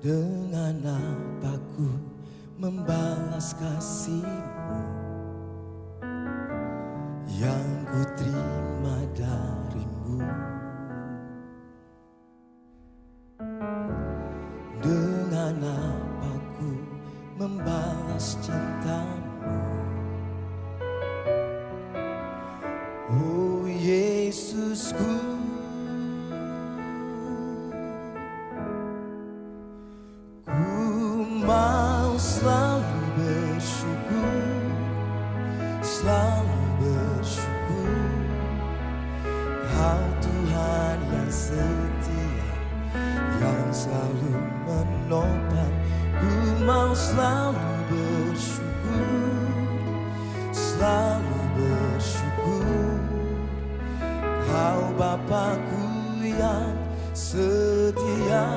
Dengan apa ku membalas kasih-Mu yang ku terima dari-Mu? Dengan apa ku membalas cinta-Mu? Oh Yesusku, mau selalu bersyukur, selalu bersyukur. Kau Tuhan yang setia, yang selalu menopang. Ku mau selalu bersyukur, selalu bersyukur. Kau Bapa-Ku yang setia.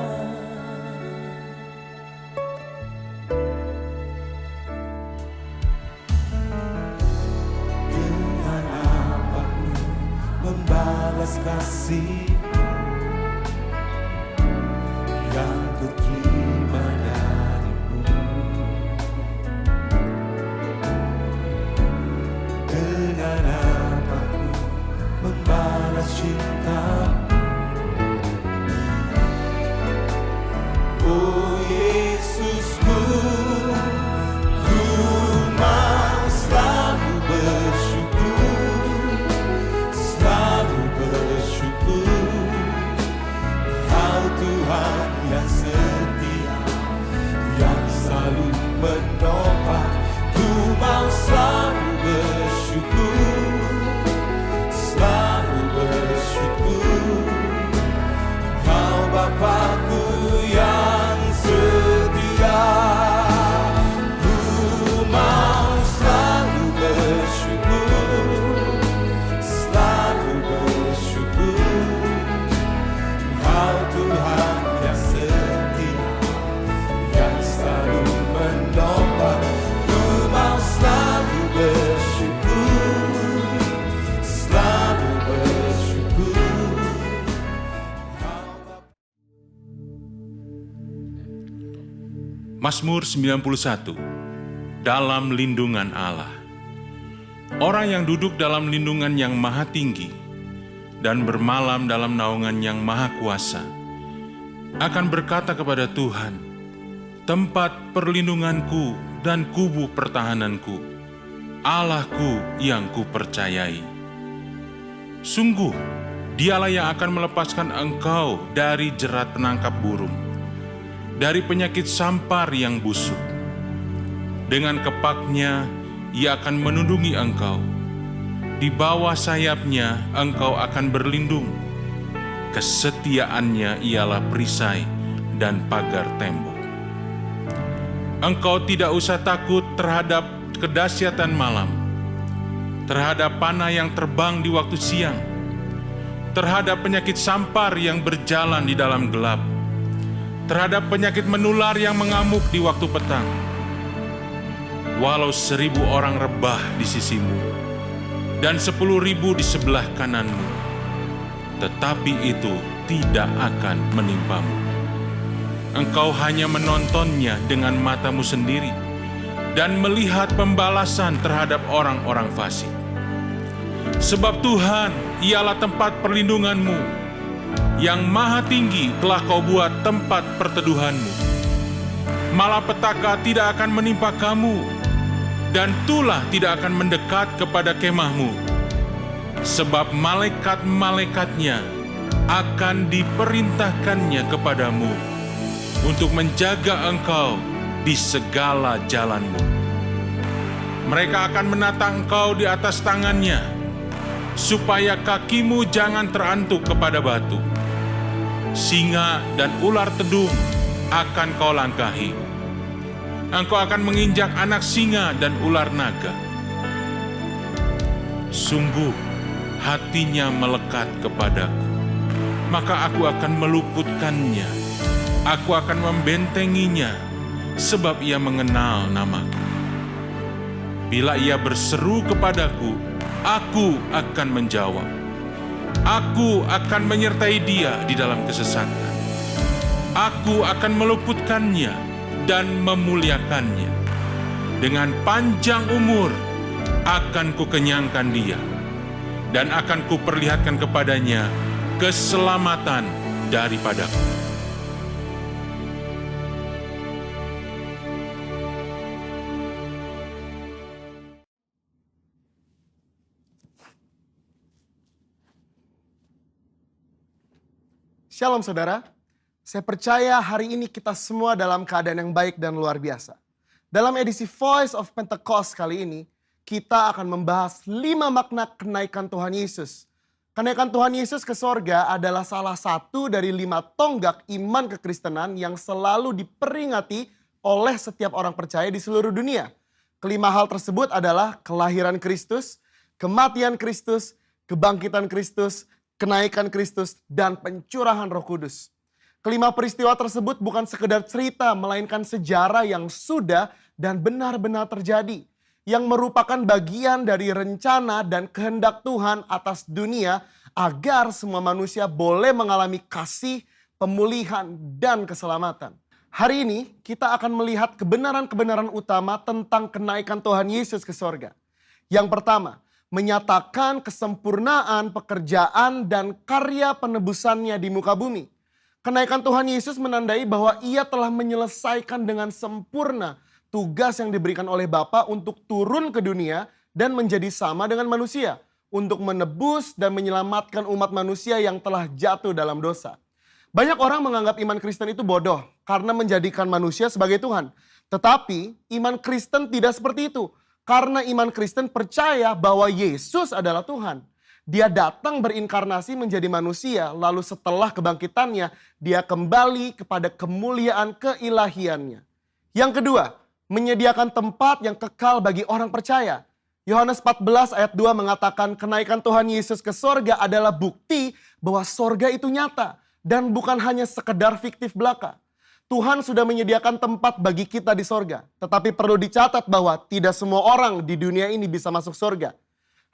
Membalas kasih-Mu yang ku terima dari-Mu. Dengan apa ku membalas cinta-Mu? Oh Yesusku, ku mau selalu bersyukur, selalu bersyukur. Kau Tuhan yang setia, yang selalu menopang. Ku mau selalu bersyukur, selalu bersyukur. Kau Bapa-Ku yang setia. Ku mau selalu bersyukur, selalu bersyukur. Kau Tuhan yang setia, yang selalu menopang. Ku mau selalu bersyukur, selalu bersyukur. Mazmur 91. Dalam lindungan Allah. Orang yang duduk dalam lindungan yang maha tinggi dan bermalam dalam naungan yang maha kuasa akan berkata kepada Tuhan, tempat perlindunganku dan kubu pertahananku, Allahku yang kupercayai. Sungguh, Dialah yang akan melepaskan engkau dari jerat penangkap burung, dari penyakit sampar yang busuk. Dengan kepaknya Ia akan menundungi engkau. Di bawah sayapnya engkau akan berlindung. Kesetiaannya ialah perisai dan pagar tembok. Engkau tidak usah takut terhadap kedahsyatan malam, terhadap panah yang terbang di waktu siang, terhadap penyakit sampar yang berjalan di dalam gelap, terhadap penyakit menular yang mengamuk di waktu petang. Walau 1.000 orang rebah di sisimu dan 10.000 di sebelah kananmu, tetapi itu tidak akan menimpamu. Engkau hanya menontonnya dengan matamu sendiri dan melihat pembalasan terhadap orang-orang fasik. Sebab Tuhan ialah tempat perlindunganmu, yang maha tinggi telah kau buat tempat perteduhanmu. Malapetaka tidak akan menimpa kamu, dan tulah tidak akan mendekat kepada kemahmu. Sebab malaikat-malaikatnya akan diperintahkannya kepadamu untuk menjaga engkau di segala jalanmu. Mereka akan menata engkau di atas tangannya, supaya kakimu jangan terantuk kepada batu. Singa dan ular tedung akan kau langkahi. Engkau akan menginjak anak singa dan ular naga. Sungguh, hatinya melekat kepadaku, maka aku akan meluputkannya. Aku akan membentenginya, sebab ia mengenal namaku. Bila ia berseru kepadaku, aku akan menjawab. Aku akan menyertai dia di dalam kesesatan. Aku akan meluputkannya dan memuliakannya. Dengan panjang umur akan kukenyangkan dia, dan akan kuperlihatkan kepadanya keselamatan daripadaku. Shalom saudara, saya percaya hari ini kita semua dalam keadaan yang baik dan luar biasa. Dalam edisi Voice of Pentecost kali ini, kita akan membahas 5 makna kenaikan Tuhan Yesus. Kenaikan Tuhan Yesus ke sorga adalah salah satu dari 5 tonggak iman kekristenan yang selalu diperingati oleh setiap orang percaya di seluruh dunia. Kelima hal tersebut adalah kelahiran Kristus, kematian Kristus, kebangkitan Kristus, kenaikan Kristus, dan pencurahan Roh Kudus. Kelima peristiwa tersebut bukan sekedar cerita, melainkan sejarah yang sudah dan benar-benar terjadi, yang merupakan bagian dari rencana dan kehendak Tuhan atas dunia agar semua manusia boleh mengalami kasih, pemulihan, dan keselamatan. Hari ini kita akan melihat kebenaran-kebenaran utama tentang kenaikan Tuhan Yesus ke sorga. Yang pertama, menyatakan kesempurnaan pekerjaan dan karya penebusannya di muka bumi. Kenaikan Tuhan Yesus menandai bahwa ia telah menyelesaikan dengan sempurna tugas yang diberikan oleh Bapa untuk turun ke dunia dan menjadi sama dengan manusia, untuk menebus dan menyelamatkan umat manusia yang telah jatuh dalam dosa. Banyak orang menganggap iman Kristen itu bodoh karena menjadikan manusia sebagai Tuhan. Tetapi iman Kristen tidak seperti itu. Karena iman Kristen percaya bahwa Yesus adalah Tuhan. Dia datang berinkarnasi menjadi manusia, lalu setelah kebangkitannya, dia kembali kepada kemuliaan keilahiannya. Yang kedua, menyediakan tempat yang kekal bagi orang percaya. Yohanes 14 ayat 2 mengatakan kenaikan Tuhan Yesus ke sorga adalah bukti bahwa sorga itu nyata dan bukan hanya sekedar fiktif belaka. Tuhan sudah menyediakan tempat bagi kita di sorga. Tetapi perlu dicatat bahwa tidak semua orang di dunia ini bisa masuk sorga.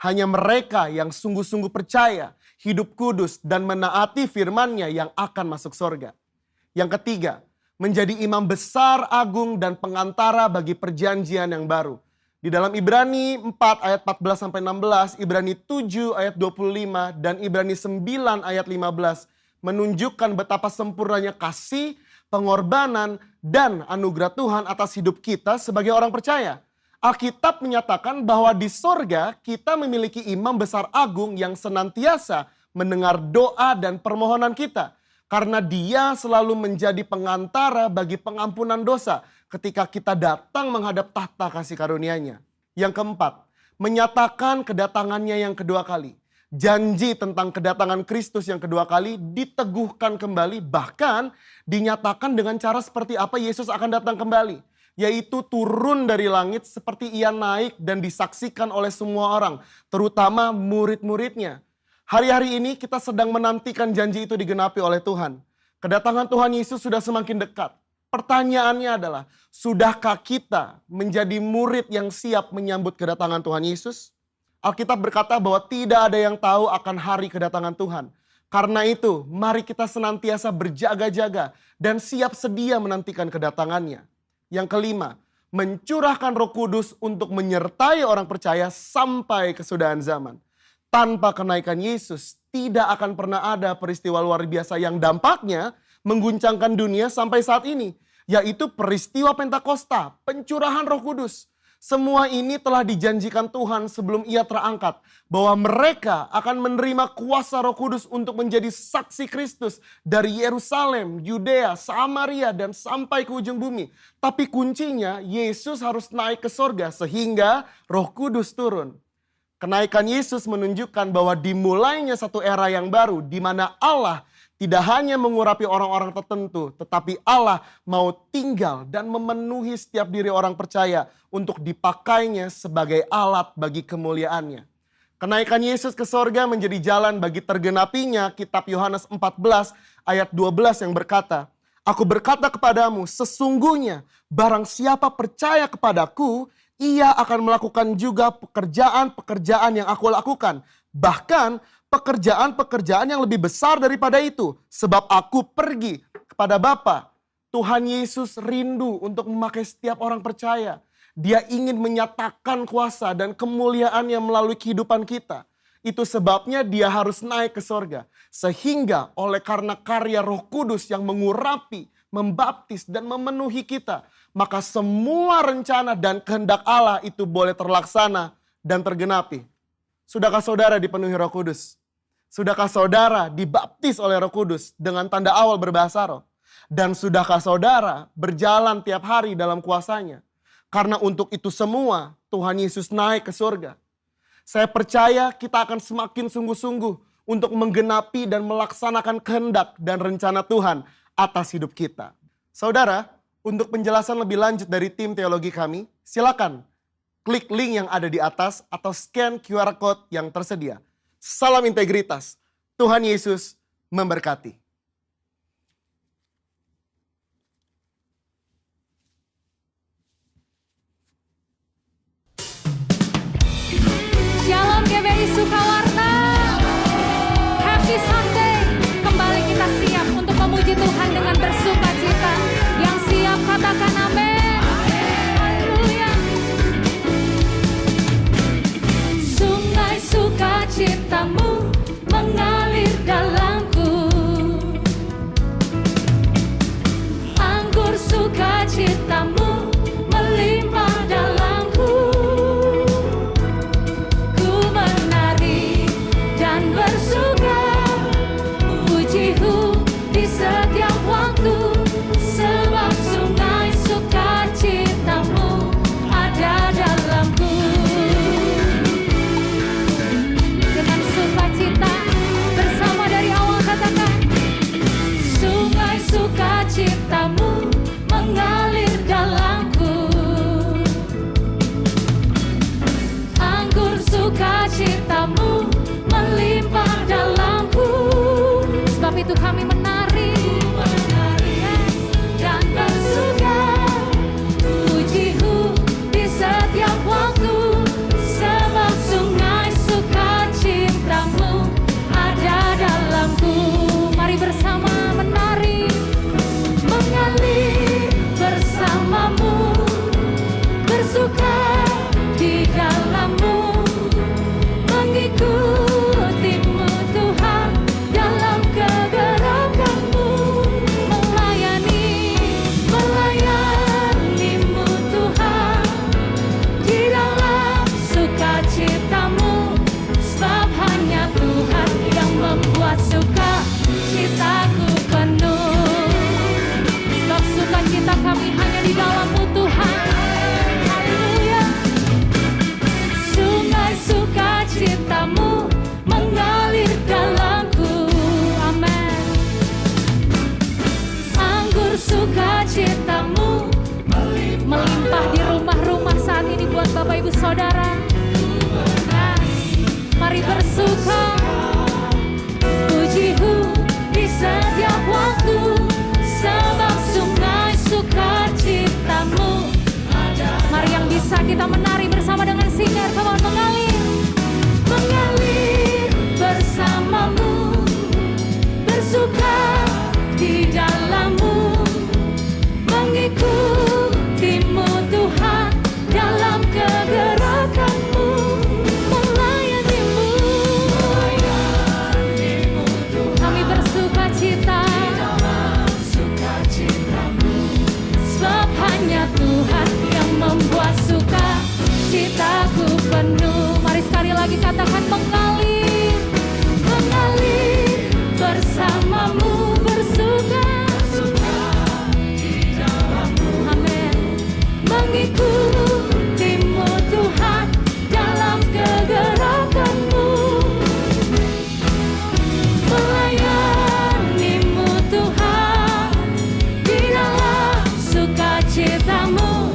Hanya mereka yang sungguh-sungguh percaya, hidup kudus, dan menaati firman-Nya yang akan masuk sorga. Yang ketiga, menjadi imam besar, agung, dan pengantara bagi perjanjian yang baru. Di dalam Ibrani 4 ayat 14-16, Ibrani 7 ayat 25, dan Ibrani 9 ayat 15 menunjukkan betapa sempurnanya kasih, pengorbanan, dan anugerah Tuhan atas hidup kita sebagai orang percaya. Alkitab menyatakan bahwa di sorga kita memiliki imam besar agung yang senantiasa mendengar doa dan permohonan kita. Karena dia selalu menjadi pengantara bagi pengampunan dosa ketika kita datang menghadap tahta kasih karunia-Nya. Yang keempat, menyatakan kedatangannya yang kedua kali. Janji tentang kedatangan Kristus yang kedua kali diteguhkan kembali, bahkan dinyatakan dengan cara seperti apa Yesus akan datang kembali. Yaitu turun dari langit seperti ia naik dan disaksikan oleh semua orang, terutama murid-muridnya. Hari-hari ini kita sedang menantikan janji itu digenapi oleh Tuhan. Kedatangan Tuhan Yesus sudah semakin dekat. Pertanyaannya adalah, sudahkah kita menjadi murid yang siap menyambut kedatangan Tuhan Yesus? Alkitab berkata bahwa tidak ada yang tahu akan hari kedatangan Tuhan. Karena itu, mari kita senantiasa berjaga-jaga dan siap sedia menantikan kedatangannya. Yang kelima, mencurahkan Roh Kudus untuk menyertai orang percaya sampai kesudahan zaman. Tanpa kenaikan Yesus, tidak akan pernah ada peristiwa luar biasa yang dampaknya mengguncangkan dunia sampai saat ini. Yaitu peristiwa Pentakosta, pencurahan Roh Kudus. Semua ini telah dijanjikan Tuhan sebelum ia terangkat. Bahwa mereka akan menerima kuasa Roh Kudus untuk menjadi saksi Kristus dari Yerusalem, Yudea, Samaria, dan sampai ke ujung bumi. Tapi kuncinya Yesus harus naik ke sorga sehingga Roh Kudus turun. Kenaikan Yesus menunjukkan bahwa dimulainya satu era yang baru di mana Allah tidak hanya mengurapi orang-orang tertentu, tetapi Allah mau tinggal dan memenuhi setiap diri orang percaya untuk dipakainya sebagai alat bagi kemuliaannya. Kenaikan Yesus ke sorga menjadi jalan bagi tergenapinya kitab Yohanes 14 ayat 12 yang berkata, Aku berkata kepadamu, sesungguhnya barang siapa percaya kepadaku, ia akan melakukan juga pekerjaan-pekerjaan yang aku lakukan. Bahkan pekerjaan-pekerjaan yang lebih besar daripada itu. Sebab aku pergi kepada Bapa. Tuhan Yesus rindu untuk memakai setiap orang percaya. Dia ingin menyatakan kuasa dan kemuliaannya melalui kehidupan kita. Itu sebabnya dia harus naik ke sorga. Sehingga oleh karena karya Roh Kudus yang mengurapi, membaptis dan memenuhi kita. Maka semua rencana dan kehendak Allah itu boleh terlaksana dan tergenapi. Sudahkah saudara dipenuhi Roh Kudus? Sudahkah saudara dibaptis oleh Roh Kudus dengan tanda awal berbahasa roh? Dan sudahkah saudara berjalan tiap hari dalam kuasanya? Karena untuk itu semua Tuhan Yesus naik ke surga. Saya percaya kita akan semakin sungguh-sungguh untuk menggenapi dan melaksanakan kehendak dan rencana Tuhan atas hidup kita. Saudara, untuk penjelasan lebih lanjut dari tim teologi kami, silakan klik link yang ada di atas atau scan QR Code yang tersedia. Salam integritas. Tuhan Yesus memberkati. Shalom GBI Sukawarna. Happy Sunday. Kembali kita siap untuk memuji Tuhan dengan bersuka cita. Yang siap katakan amin. Haleluya. Sungai sukacitamu mengalir dalamku. Anggur sukacitamu melimpah dalamku. Ku menari dan bersuka, pujiku di setiap waktu. Sebab sungai sukacitamu ada dalamku. Dengan sukacita bersama dari awal katakan, sungai sukacitamu mengalir dalamku. Anggur sukacitamu melimpah dalamku. Sebab itu kami menari, yes, dan bersuka, pujiku di setiap waktu. Sebab sungai sukacitamu ada dalamku. Mari bersama menari, mengalir bersamamu, bersuka di dalammu, mengikutimu Tuhan dalam kegerakanmu, melayanimu Tuhan di dalam sukacitamu. Sebab hanya Tuhan yang membuat sukacitaku penuh. Sebab sukacita kami hanya di dalam-Mu Tuhan. Haleluya. Sungai sukacitamu mengalir dalamku. Amin. Anggur sukacitamu melimpah di rumah-rumah saat ini buat Bapak Ibu Saudara. Yes. Mari bersuka, pujiku di setiap waktu. Sebab sungai sukacitamu ada. Mari yang bisa kita menari bersama dengan singer. Come on, mengalir, mengalir bersamamu, bersuka di dalammu, mengikutimu Tuhan dalam kegerakanmu, melayanimu Tuhan. Kami bersuka cita dalam sukacitamu. Sebab hanya Tuhan yang membuat sukacitaku penuh. Mari sekali lagi katakan mengalir, mengalir bersamamu, bersuka di dalammu. Amin. Mengikutimu Tuhan dalam kegerakanmu, melayanimu Tuhan di dalam sukacitamu.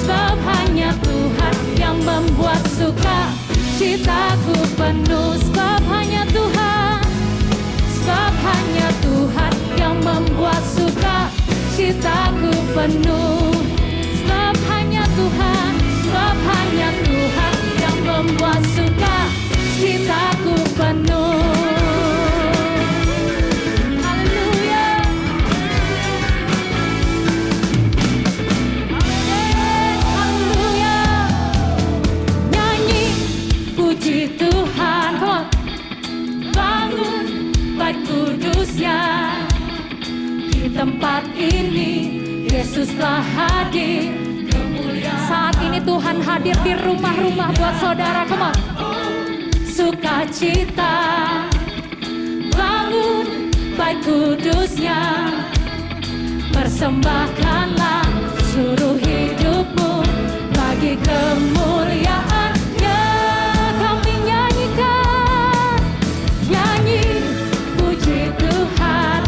Sebab hanya Tuhan yang membuat sukacitaku penuh. Sebab hanya Tuhan yang membuat suka penuh. Sebab hanya Tuhan yang membuat sukacitaku penuh. Haleluya. Haleluya. Nyanyi puji Tuhan. Come on. Bangun bait kudusnya. Di tempat ini Yesus telah hadir. Saat ini Tuhan hadir di rumah-rumah buat saudara. Come on. Sukacita, bangun bait kudusnya. Persembahkanlah seluruh hidupmu bagi kemuliaan-Nya. Kami nyanyikan, nyanyi puji Tuhan.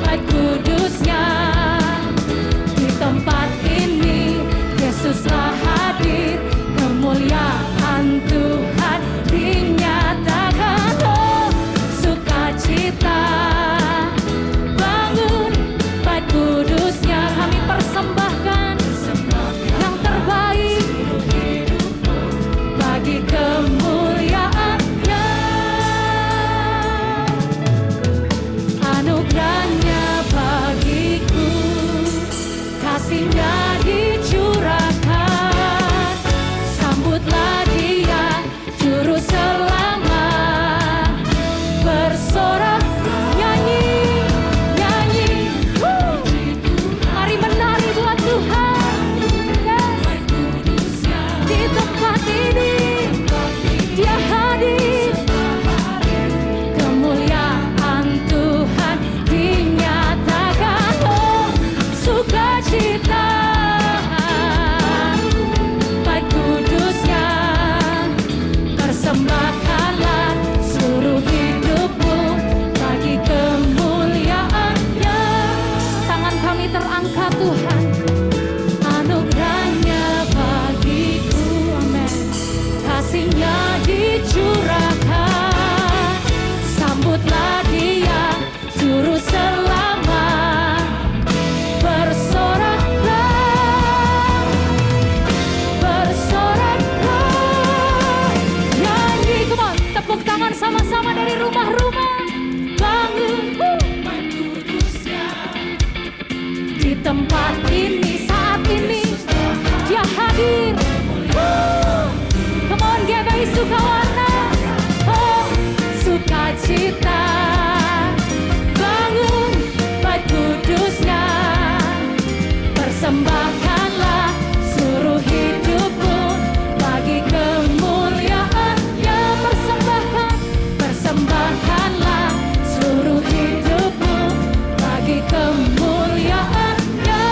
Bait kudusnya. Di tempat ini Yesuslah hadir, kemuliaan Tuhan dinyatakan. Oh, sukacita, bangun bait kudusnya. Kami persembahkan yang terbaik bagi kemuliaan-Nya. Anugerahnya bagiku, kasih-Nya dicurahkan. Sambutlah Dia, Juru Selamat. Bersorak, nyanyi, nyanyi. Mari menari buat Tuhan. Yes. Di tempat ini Dia hadir. Kemuliaan Tuhan dinyatakan. Oh, sukacita, bait kudusnya. Persembahkanlah seluruh hidupmu bagi kemuliaan-Nya. Tangan kami terangkat Tuhan. Anugerahnya bagiku, amin. Kasih-Nya dicurahkan. Sambutlah Dia, Juru Selamat. Bersoraklah, bersoraklah. Nyanyi, come on. Tepuk tangan sama-sama dari rumah-rumah. Bangun, di tempat ini, saat ini Dia hadir. Come on, GBI Sukawarna. Oh, sukacita, bangun bait kudusnya. Persembahkanlah seluruh hidupmu bagi kemuliaan-Nya. Persembahkanlah seluruh hidupmu bagi kemuliaan-Nya.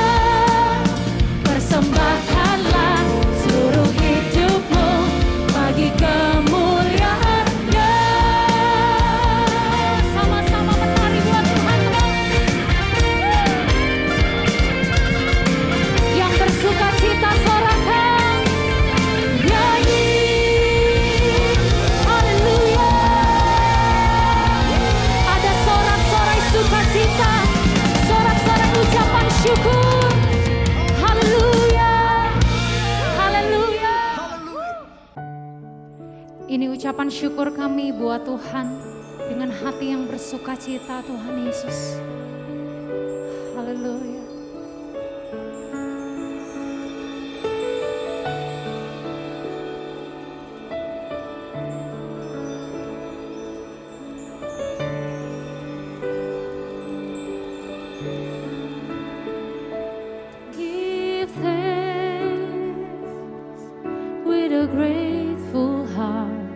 Persembahkanlah seluruh hidupmu bagi kemuliaan-Nya. Sama-sama menari buat Tuhan. Yang bersukacita sorakan, nyanyi, haleluya. Ada sorak-sorai sukacita, sorak-sorai ucapan syukur. Haleluya, haleluya. Ini ucapan syukur kami buat Tuhan dengan hati yang bersukacita, Tuhan Yesus. Haleluya. Give thanks with a grateful heart.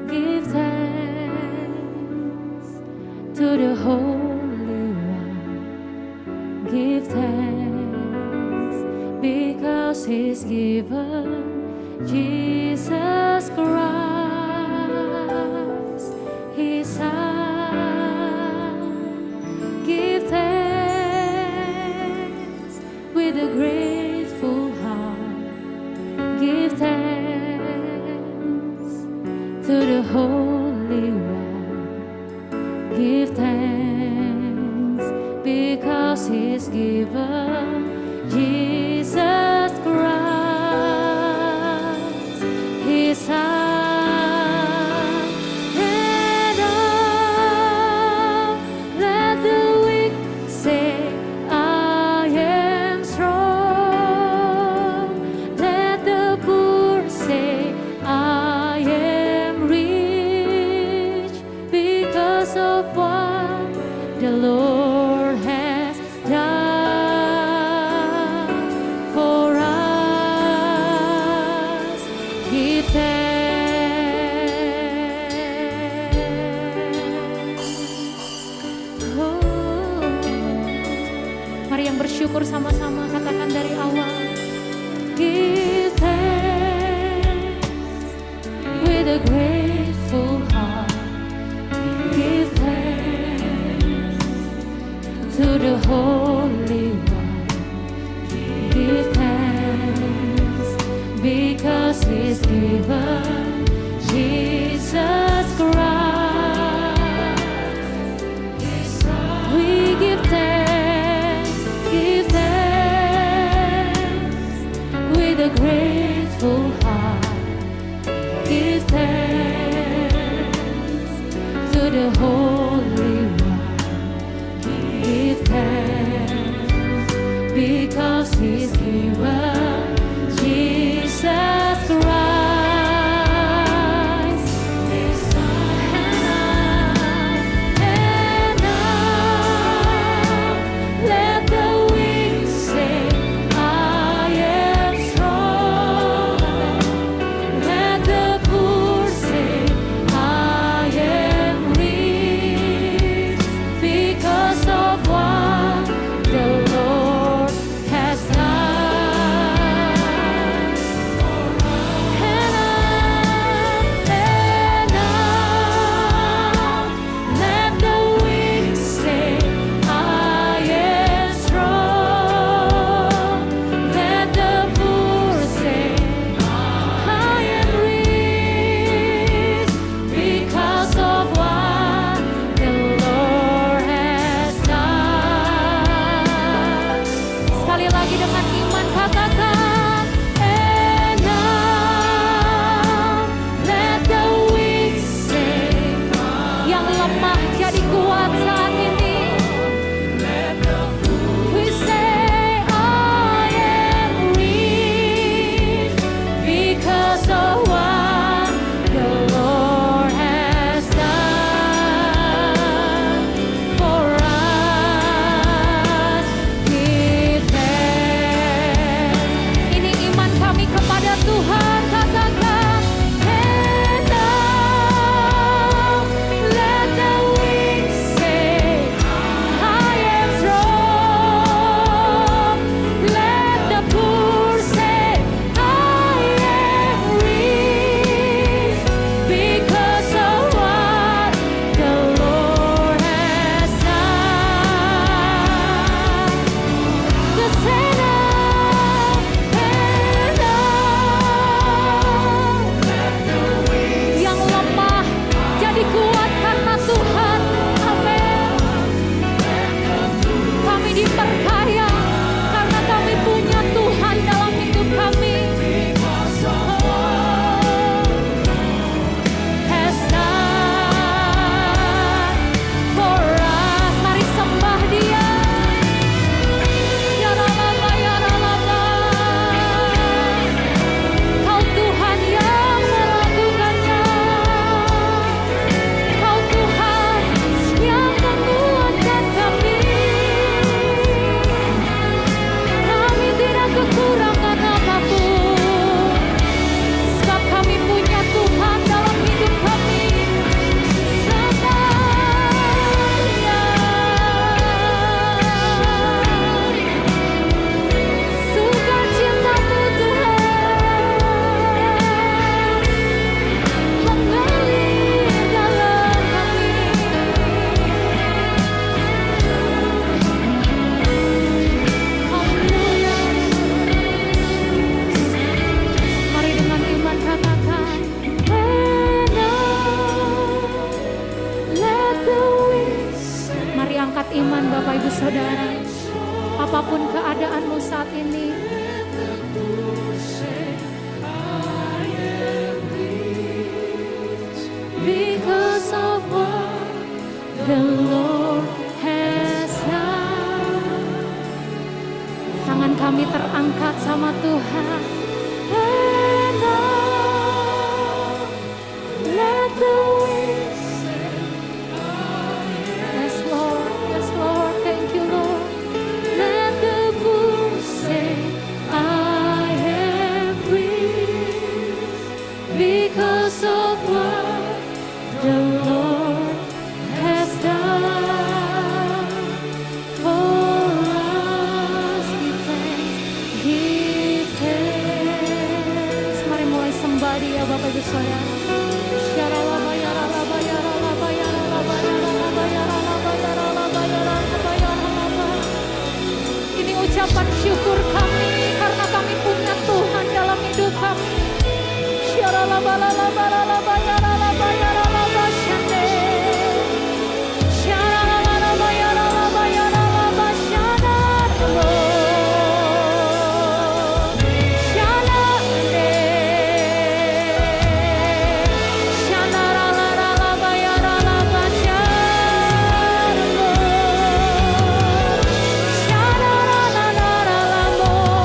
Give thanks to the Holy One. Give thanks because He's given Jesus Christ, His Son. Give thanks with a grateful heart. Give thanks to the Holy One. Give thanks because He's given Jesus Christ, His Son. And let the weak say, I am strong. Let the poor say, I am rich, because of what the Lord has done for us. Give thanks. Oh. Mari yang bersyukur sama-sama, katakan dari awal. Give thanks with a grateful heart. Give thanks to the Holy One. Give thanks because He's given Jesus Christ. We give thanks with a grateful heart. Give thanks to the Holy One. Give thanks because He's given Jesus Christ, His Son. And now let the weak say, I am strong. Let the poor say, I am rich, because of what the Lord has done. And now let the weak say, I am strong. Let the poor say, I am rich, because of what the Lord has done. Sekali lagi dengan iman katakan, and now let the weak say, yang lemah jadi kuat saat ini. We say, I am rich, because of what the Lord has done for us. Give thanks. Ini iman kami kepada Tuhan, katakan. And now let the weak say, I am strong. Let the poor say, I am rich, because of what the Lord has done. The sinner and yang lemah jadi kuat karena Tuhan. Amin. Kami diperkaya karena kami punya Tuhan dalam hidup kami. Has done for us. Mari sembah Dia. Ya Rama, ya Rama. Kau Tuhan yang melakukannya. Kau Tuhan yang menguatkan kami. Kami tidak kekurangan apapun, sebab kami punya Tuhan dalam hidup kami. Semuanya sukacitamu Tuhan mengalir dalam kami. Haleluya. Mari dengan iman katakan, and now let the weak say. Mari angkat iman Bapak Ibu Saudara. Apapun keadaanmu saat ini, because of what the Lord has done. Tangan kami terangkat sama Tuhan. And now, let the winds say, yes Lord, thank you Lord. Let the bulls say, I am free, because of what the Lord has done for us. Give thanks. Mari mulai sembah Dia Bapak Ibu Saudara. Ini ucapan syukur kami karena kami punya Tuhan dalam hidup kami. Oh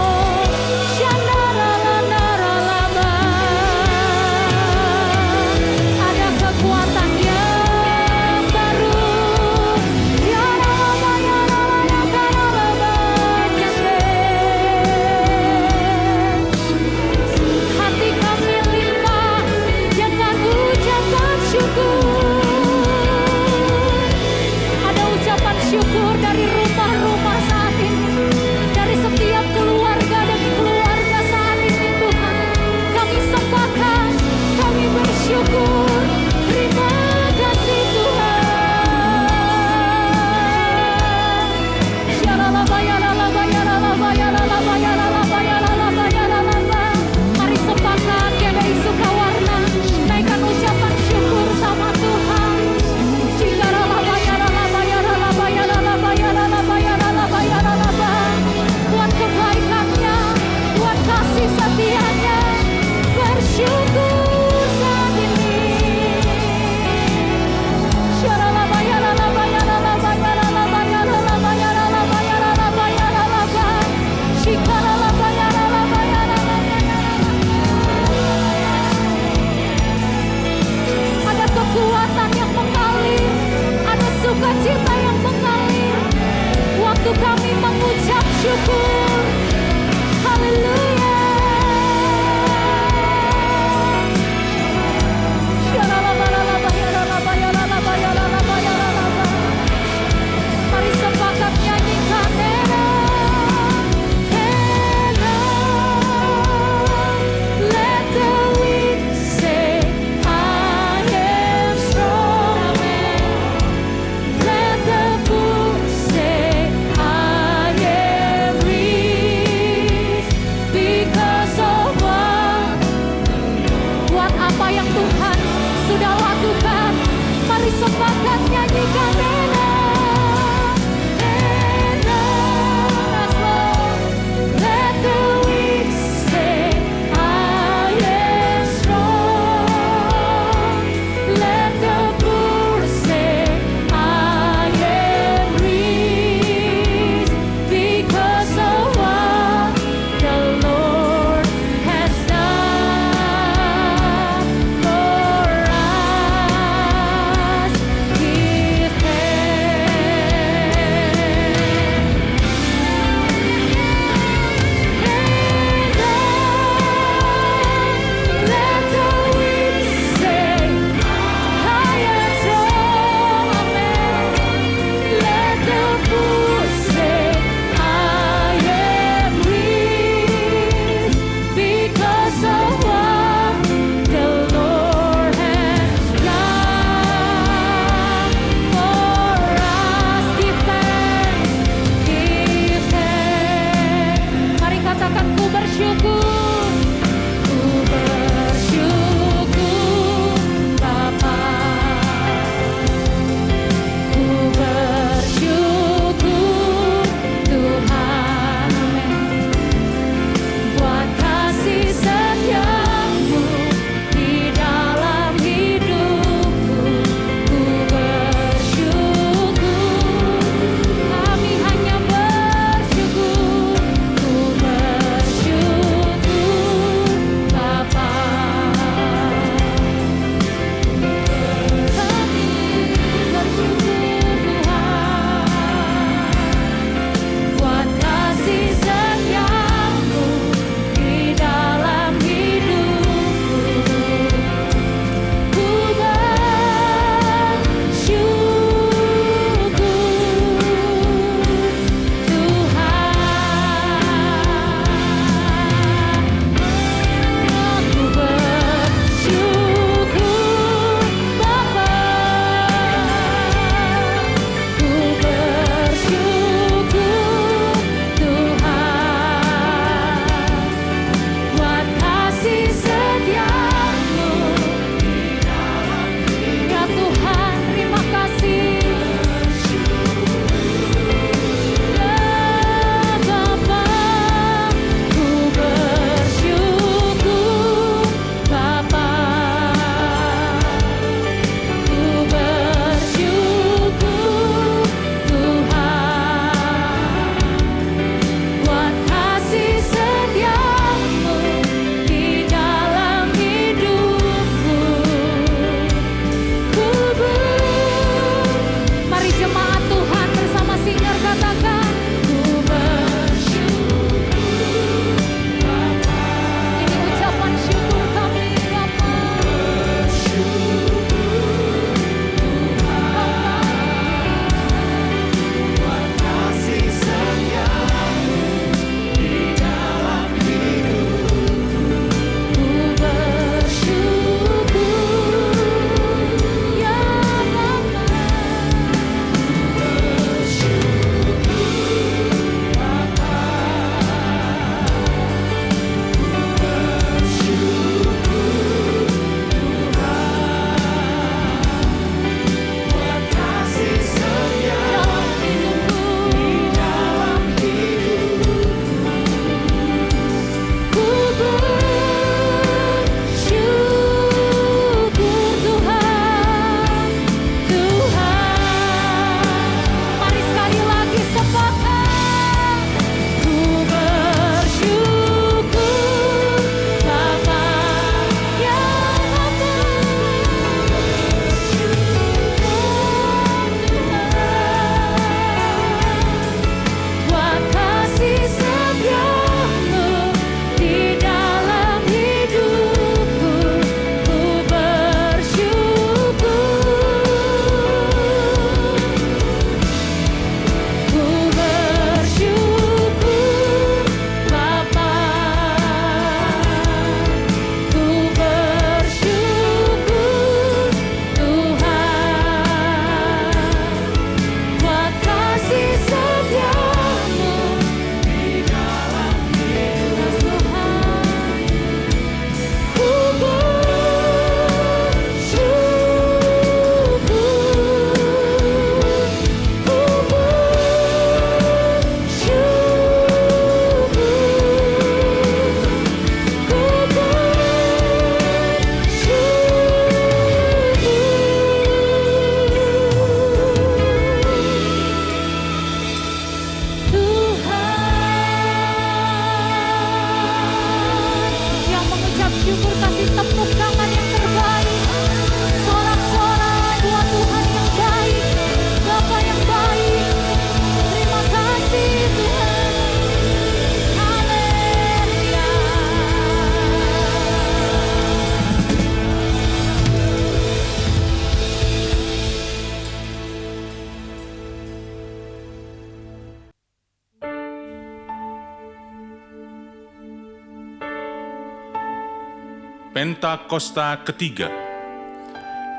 Pentakosta ketiga.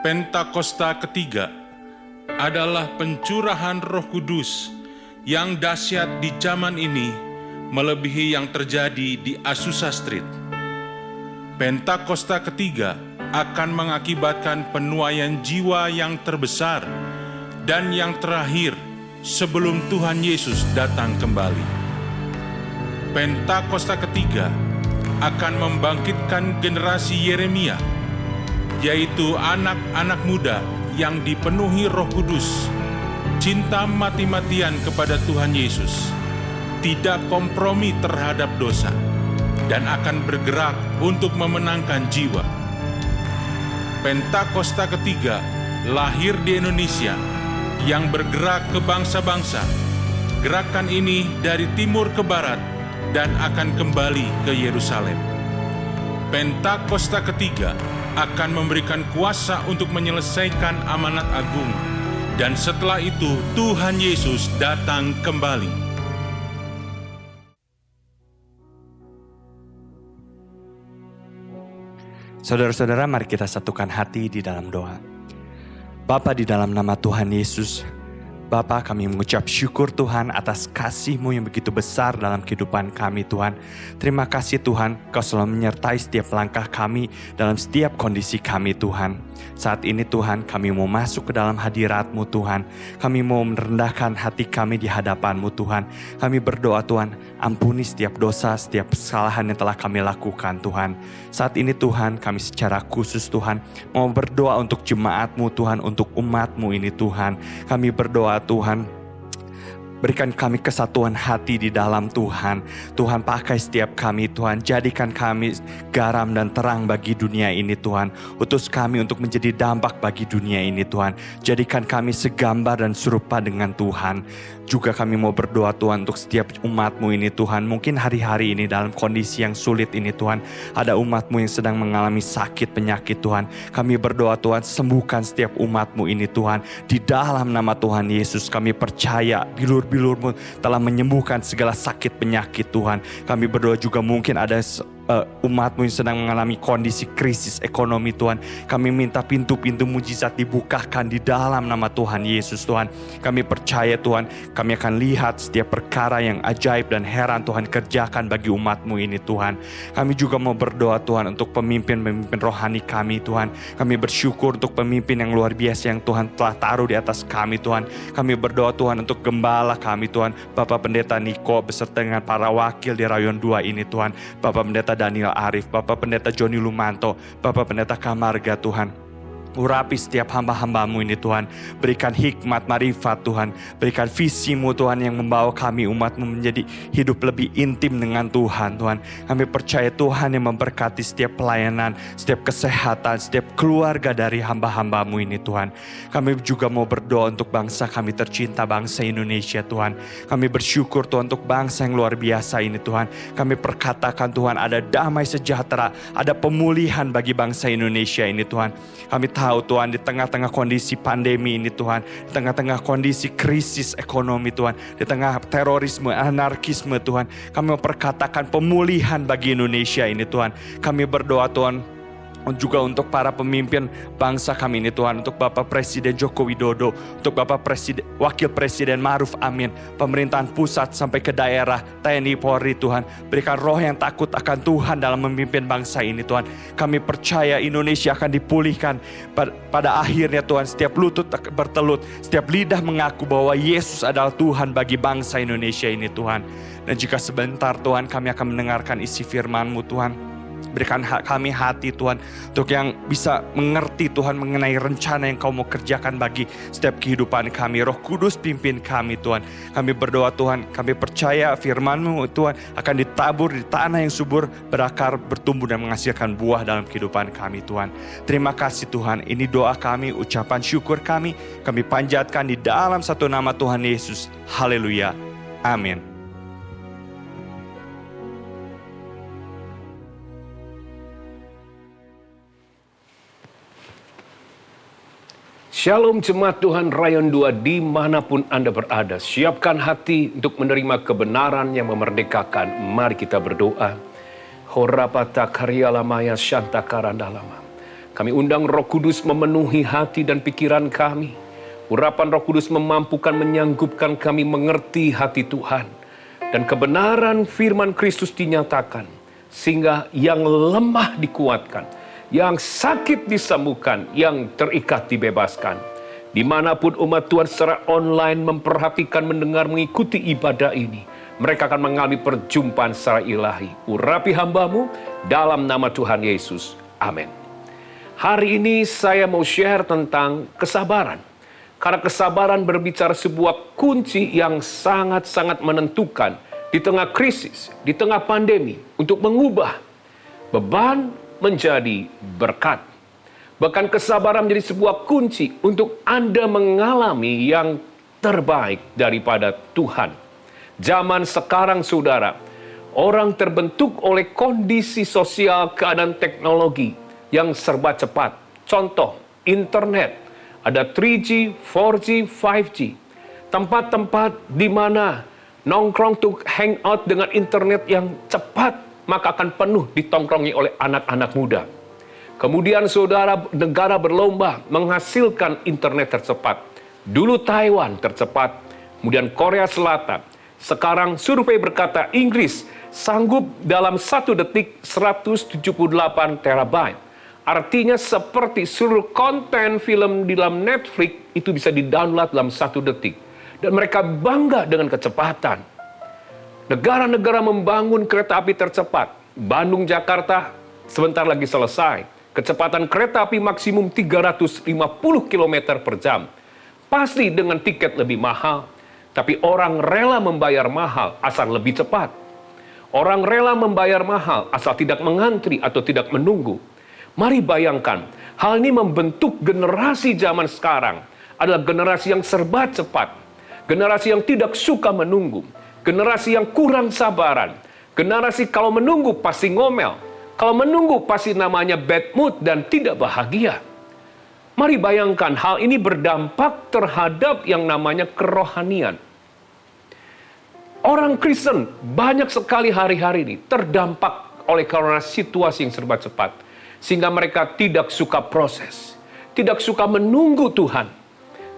Pentakosta ketiga adalah pencurahan Roh Kudus yang dahsyat di zaman ini melebihi yang terjadi di Azusa Street. Pentakosta ketiga akan mengakibatkan penuaian jiwa yang terbesar dan yang terakhir sebelum Tuhan Yesus datang kembali. Pentakosta ketiga akan membangkitkan generasi Yeremia, yaitu anak-anak muda yang dipenuhi Roh Kudus, cinta mati-matian kepada Tuhan Yesus, tidak kompromi terhadap dosa, dan akan bergerak untuk memenangkan jiwa. Pentakosta ketiga lahir di Indonesia yang bergerak ke bangsa-bangsa. Gerakan ini dari timur ke barat dan akan kembali ke Yerusalem. Pentakosta ketiga akan memberikan kuasa untuk menyelesaikan amanat agung, dan setelah itu Tuhan Yesus datang kembali. Saudara-saudara, mari kita satukan hati di dalam doa. Bapa, di dalam nama Tuhan Yesus, Bapa, kami mengucap syukur Tuhan atas kasih-Mu yang begitu besar dalam kehidupan kami Tuhan. Terima kasih Tuhan, Kau selalu menyertai setiap langkah kami dalam setiap kondisi kami Tuhan. Saat ini Tuhan, kami mau masuk ke dalam hadirat-Mu Tuhan. Kami mau merendahkan hati kami di hadapan-Mu Tuhan. Kami berdoa Tuhan, ampuni setiap dosa, setiap kesalahan yang telah kami lakukan Tuhan. Saat ini Tuhan, kami secara khusus Tuhan mau berdoa untuk jemaat-Mu Tuhan, untuk umat-Mu ini Tuhan. Kami berdoa Tuhan, berikan kami kesatuan hati di dalam Tuhan. Tuhan, pakai setiap kami Tuhan. Jadikan kami garam dan terang bagi dunia ini Tuhan. Utus kami untuk menjadi dampak bagi dunia ini Tuhan. Jadikan kami segambar dan serupa dengan Tuhan. Juga kami mau berdoa Tuhan untuk setiap umat-Mu ini Tuhan. Mungkin hari-hari ini dalam kondisi yang sulit ini Tuhan. Ada umat-Mu yang sedang mengalami sakit penyakit Tuhan. Kami berdoa Tuhan, sembuhkan setiap umat-Mu ini Tuhan. Di dalam nama Tuhan Yesus kami percaya bilur-bilur-Mu telah menyembuhkan segala sakit penyakit Tuhan. Kami berdoa juga mungkin ada umat-Mu yang sedang mengalami kondisi krisis ekonomi Tuhan. Kami minta pintu-pintu mujizat dibukakan di dalam nama Tuhan Yesus Tuhan. Kami percaya Tuhan, kami akan lihat setiap perkara yang ajaib dan heran Tuhan kerjakan bagi umat-Mu ini Tuhan. Kami juga mau berdoa Tuhan untuk pemimpin-pemimpin rohani kami Tuhan. Kami bersyukur untuk pemimpin yang luar biasa yang Tuhan telah taruh di atas kami Tuhan. Kami berdoa Tuhan untuk gembala kami Tuhan, Bapak Pendeta Niko beserta dengan para wakil di Rayon 2 ini Tuhan. Bapak Pendeta Daniel Arif, Bapak Pendeta Joni Lumanto, Bapak Pendeta Kamarga Tuhan. Urapi setiap hamba-hamba-Mu ini Tuhan. Berikan hikmat marifat Tuhan. Berikan visi-Mu Tuhan yang membawa kami umat-Mu menjadi hidup lebih intim dengan Tuhan Tuhan. Kami percaya Tuhan yang memberkati setiap pelayanan, setiap kesehatan, setiap keluarga dari hamba-hamba-Mu ini Tuhan. Kami juga mau berdoa untuk bangsa kami tercinta, bangsa Indonesia Tuhan. Kami bersyukur Tuhan untuk bangsa yang luar biasa ini Tuhan. Kami perkatakan Tuhan ada damai sejahtera, ada pemulihan bagi bangsa Indonesia ini Tuhan. Kami tahu Tuhan di tengah-tengah kondisi pandemi ini Tuhan, di tengah-tengah kondisi krisis ekonomi Tuhan, di tengah terorisme, anarkisme Tuhan, kami memperkatakan pemulihan bagi Indonesia ini Tuhan. Kami berdoa Tuhan juga untuk para pemimpin bangsa kami ini Tuhan, untuk Bapak Presiden Joko Widodo, untuk Bapak Presiden, Wakil Presiden Ma'ruf Amin, pemerintahan pusat sampai ke daerah, TNI Polri Tuhan. Berikan roh yang takut akan Tuhan dalam memimpin bangsa ini Tuhan. Kami percaya Indonesia akan dipulihkan pada akhirnya Tuhan. Setiap lutut bertelut, setiap lidah mengaku bahwa Yesus adalah Tuhan bagi bangsa Indonesia ini Tuhan. Dan jika sebentar Tuhan kami akan mendengarkan isi firman-Mu Tuhan, berikan kami hati Tuhan untuk yang bisa mengerti Tuhan mengenai rencana yang Kau mau kerjakan bagi setiap kehidupan kami. Roh Kudus pimpin kami Tuhan. Kami berdoa Tuhan, kami percaya firman-Mu Tuhan akan ditabur di tanah yang subur, berakar, bertumbuh dan menghasilkan buah dalam kehidupan kami Tuhan. Terima kasih Tuhan, ini doa kami, ucapan syukur kami panjatkan di dalam satu nama Tuhan Yesus. Haleluya. Amin. Shalom jemaat Tuhan Rayon 2 dimanapun Anda berada. Siapkan hati untuk menerima kebenaran yang memerdekakan. Mari kita berdoa. Horapata karyalamaya shanta karandalama. Kami undang Roh Kudus memenuhi hati dan pikiran kami. Urapan Roh Kudus memampukan, menyanggupkan kami mengerti hati Tuhan. Dan kebenaran firman Kristus dinyatakan. Sehingga yang lemah dikuatkan, yang sakit disembuhkan, yang terikat dibebaskan. Dimanapun umat Tuhan secara online memperhatikan, mendengar, mengikuti ibadah ini, mereka akan mengalami perjumpaan secara ilahi. Urapi hamba-Mu dalam nama Tuhan Yesus. Amin. Hari ini saya mau share tentang kesabaran. Karena kesabaran berbicara sebuah kunci yang sangat-sangat menentukan di tengah krisis, di tengah pandemi, untuk mengubah beban menjadi berkat. Bahkan kesabaran menjadi sebuah kunci untuk Anda mengalami yang terbaik daripada Tuhan. Zaman sekarang, saudara, orang terbentuk oleh kondisi sosial, keadaan teknologi yang serba cepat. Contoh, internet, ada 3G, 4G, 5G. Tempat-tempat di mana nongkrong untuk hangout dengan internet yang cepat, maka akan penuh ditongkrongi oleh anak-anak muda. Kemudian saudara, negara berlomba menghasilkan internet tercepat. Dulu Taiwan tercepat, kemudian Korea Selatan. Sekarang survei berkata Inggris sanggup dalam 1 detik 178 terabyte. Artinya seperti seluruh konten film di dalam Netflix itu bisa di-download dalam 1 detik. Dan mereka bangga dengan kecepatan. Negara-negara membangun kereta api tercepat. Bandung, Jakarta sebentar lagi selesai. Kecepatan kereta api maksimum 350 km per jam. Pasti dengan tiket lebih mahal. Tapi orang rela membayar mahal asal lebih cepat. Orang rela membayar mahal asal tidak mengantri atau tidak menunggu. Mari bayangkan, hal ini membentuk generasi zaman sekarang. Adalah generasi yang serba cepat. Generasi yang tidak suka menunggu. Generasi yang kurang sabaran. Generasi kalau menunggu pasti ngomel. Kalau menunggu pasti namanya bad mood dan tidak bahagia. Mari bayangkan hal ini berdampak terhadap yang namanya kerohanian. Orang Kristen banyak sekali hari-hari ini terdampak oleh karena situasi yang serba cepat. Sehingga mereka tidak suka proses. Tidak suka menunggu Tuhan.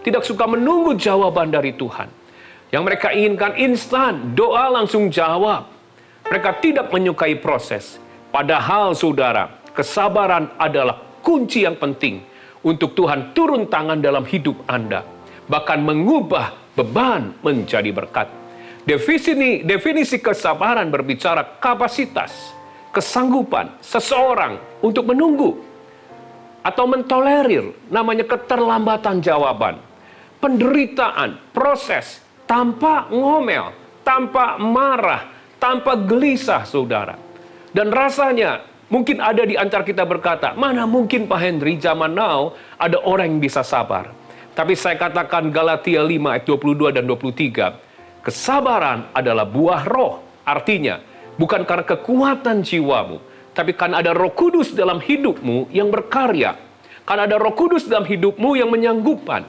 Tidak suka menunggu jawaban dari Tuhan. Yang mereka inginkan instan, doa langsung jawab. Mereka tidak menyukai proses. Padahal saudara, kesabaran adalah kunci yang penting untuk Tuhan turun tangan dalam hidup Anda. Bahkan mengubah beban menjadi berkat. Definisi kesabaran berbicara kapasitas, kesanggupan seseorang untuk menunggu atau mentolerir, namanya keterlambatan jawaban. Penderitaan, proses, tanpa ngomel, tanpa marah, tanpa gelisah, saudara. Dan rasanya, mungkin ada di antara kita berkata, mana mungkin Pak Henry, zaman now, ada orang yang bisa sabar. Tapi saya katakan Galatia 5 ayat 22 dan 23, kesabaran adalah buah roh. Artinya, bukan karena kekuatan jiwamu, tapi karena ada Roh Kudus dalam hidupmu yang berkarya. Karena ada Roh Kudus dalam hidupmu yang menyanggupkan.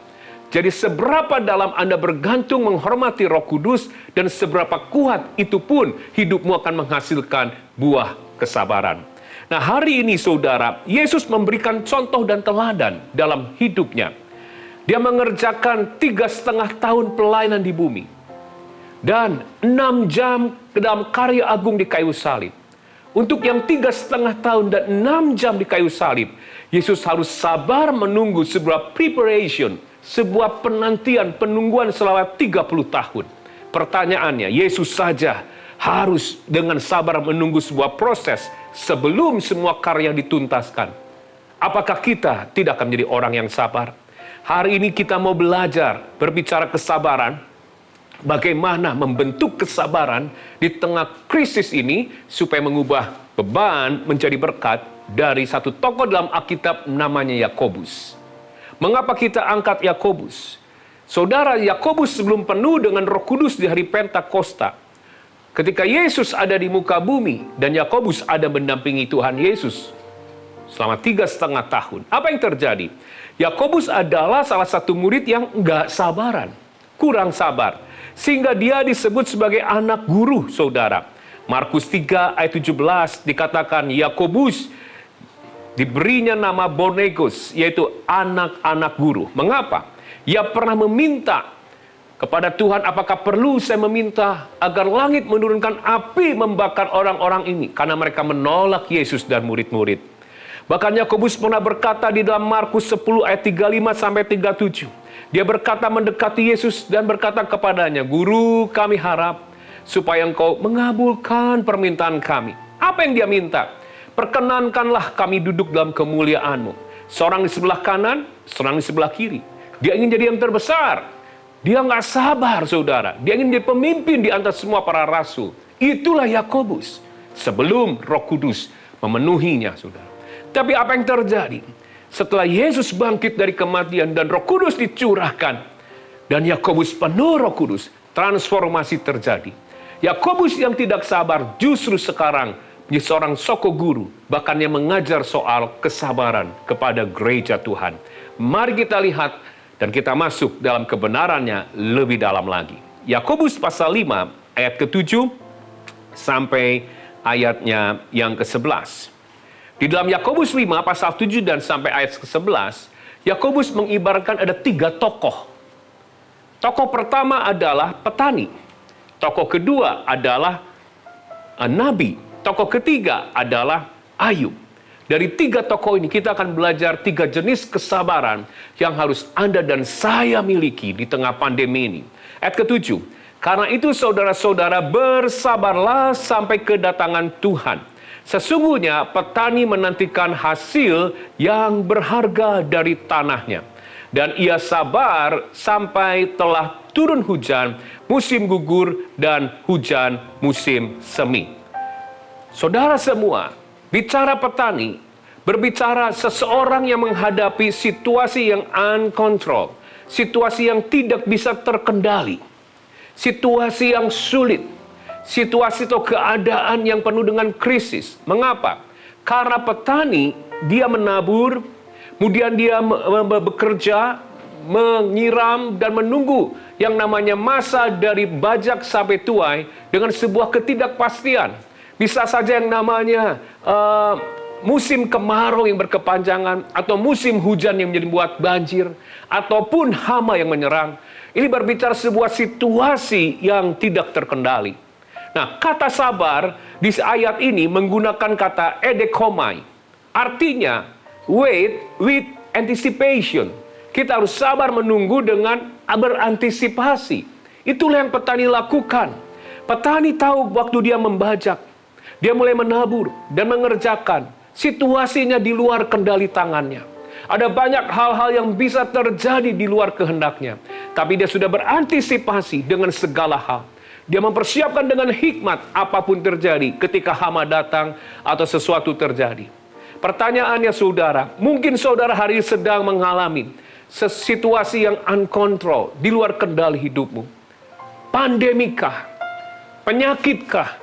Jadi seberapa dalam Anda bergantung menghormati Roh Kudus dan seberapa kuat itu pun hidupmu akan menghasilkan buah kesabaran. Nah, hari ini saudara, Yesus memberikan contoh dan teladan dalam hidupnya. Dia mengerjakan 3,5 tahun pelayanan di bumi. Dan 6 jam ke dalam karya agung di kayu salib. Untuk yang 3,5 tahun dan 6 jam di kayu salib, Yesus harus sabar menunggu sebuah preparation, sebuah penantian, penungguan selama 30 tahun. Pertanyaannya, Yesus saja harus dengan sabar menunggu sebuah proses sebelum semua karya dituntaskan. Apakah kita tidak akan menjadi orang yang sabar? Hari ini kita mau belajar berbicara kesabaran, bagaimana membentuk kesabaran di tengah krisis ini supaya mengubah beban menjadi berkat dari satu tokoh dalam Alkitab namanya Yakobus. Mengapa kita angkat Yakobus? Saudara, Yakobus sebelum penuh dengan Roh Kudus di hari Pentakosta, ketika Yesus ada di muka bumi dan Yakobus ada mendampingi Tuhan Yesus selama 3,5 tahun. Apa yang terjadi? Yakobus adalah salah satu murid yang enggak sabaran, kurang sabar. Sehingga dia disebut sebagai anak guru, saudara. Markus 3 ayat 17 dikatakan Yakobus diberinya nama Boanerges, yaitu anak-anak guru. Mengapa? Ia pernah meminta kepada Tuhan, apakah perlu saya meminta agar langit menurunkan api membakar orang-orang ini? Karena mereka menolak Yesus dan murid-murid. Bahkan Yakobus pernah berkata di dalam Markus 10 ayat 35 sampai 37. Dia berkata mendekati Yesus dan berkata kepadanya, "Guru, kami harap supaya engkau mengabulkan permintaan kami." Apa yang dia minta? "Perkenankanlah kami duduk dalam kemuliaan-Mu. Seorang di sebelah kanan, seorang di sebelah kiri." Dia ingin jadi yang terbesar. Dia nggak sabar, saudara. Dia ingin jadi pemimpin di antara semua para rasul. Itulah Yakobus sebelum Roh Kudus memenuhinya, saudara. Tapi apa yang terjadi? Setelah Yesus bangkit dari kematian dan Roh Kudus dicurahkan, dan Yakobus penuh Roh Kudus, transformasi terjadi. Yakobus yang tidak sabar justru sekarang menjadi seorang soko guru, bahkan yang mengajar soal kesabaran kepada gereja Tuhan. Mari kita lihat dan kita masuk dalam kebenarannya lebih dalam lagi. Yakobus pasal 5 ayat ke-7 sampai ayatnya yang ke-11. Di dalam Yakobus 5 pasal 7 dan sampai ayat ke-11, Yakobus mengibaratkan ada 3 tokoh. Tokoh pertama adalah petani. Tokoh kedua adalah nabi. Tokoh ketiga adalah Ayub. Dari 3 tokoh ini kita akan belajar 3 jenis kesabaran yang harus Anda dan saya miliki di tengah pandemi ini. Ayat ke-7, karena itu saudara-saudara bersabarlah sampai kedatangan Tuhan. Sesungguhnya petani menantikan hasil yang berharga dari tanahnya. Dan ia sabar sampai telah turun hujan, musim gugur dan hujan musim semi. Saudara semua, bicara petani, berbicara seseorang yang menghadapi situasi yang uncontrolled, situasi yang tidak bisa terkendali, situasi yang sulit, situasi atau keadaan yang penuh dengan krisis. Mengapa? Karena petani, dia menabur, kemudian dia bekerja, menyiram, dan menunggu yang namanya masa dari bajak sampai tuai dengan sebuah ketidakpastian. Bisa saja yang namanya musim kemarau yang berkepanjangan, atau musim hujan yang membuat banjir, ataupun hama yang menyerang. Ini berbicara sebuah situasi yang tidak terkendali. Nah, kata sabar di ayat ini menggunakan kata edekomai. Artinya, wait with anticipation. Kita harus sabar menunggu dengan berantisipasi. Itulah yang petani lakukan. Petani tahu waktu dia membajak, dia mulai menabur dan mengerjakan. Situasinya di luar kendali tangannya. Ada banyak hal-hal yang bisa terjadi di luar kehendaknya. Tapi dia sudah berantisipasi dengan segala hal. Dia mempersiapkan dengan hikmat apapun terjadi ketika hama datang atau sesuatu terjadi. Pertanyaannya saudara, mungkin saudara hari ini sedang mengalami situasi yang uncontrolled, di luar kendali hidupmu. Pandemikah? Penyakitkah?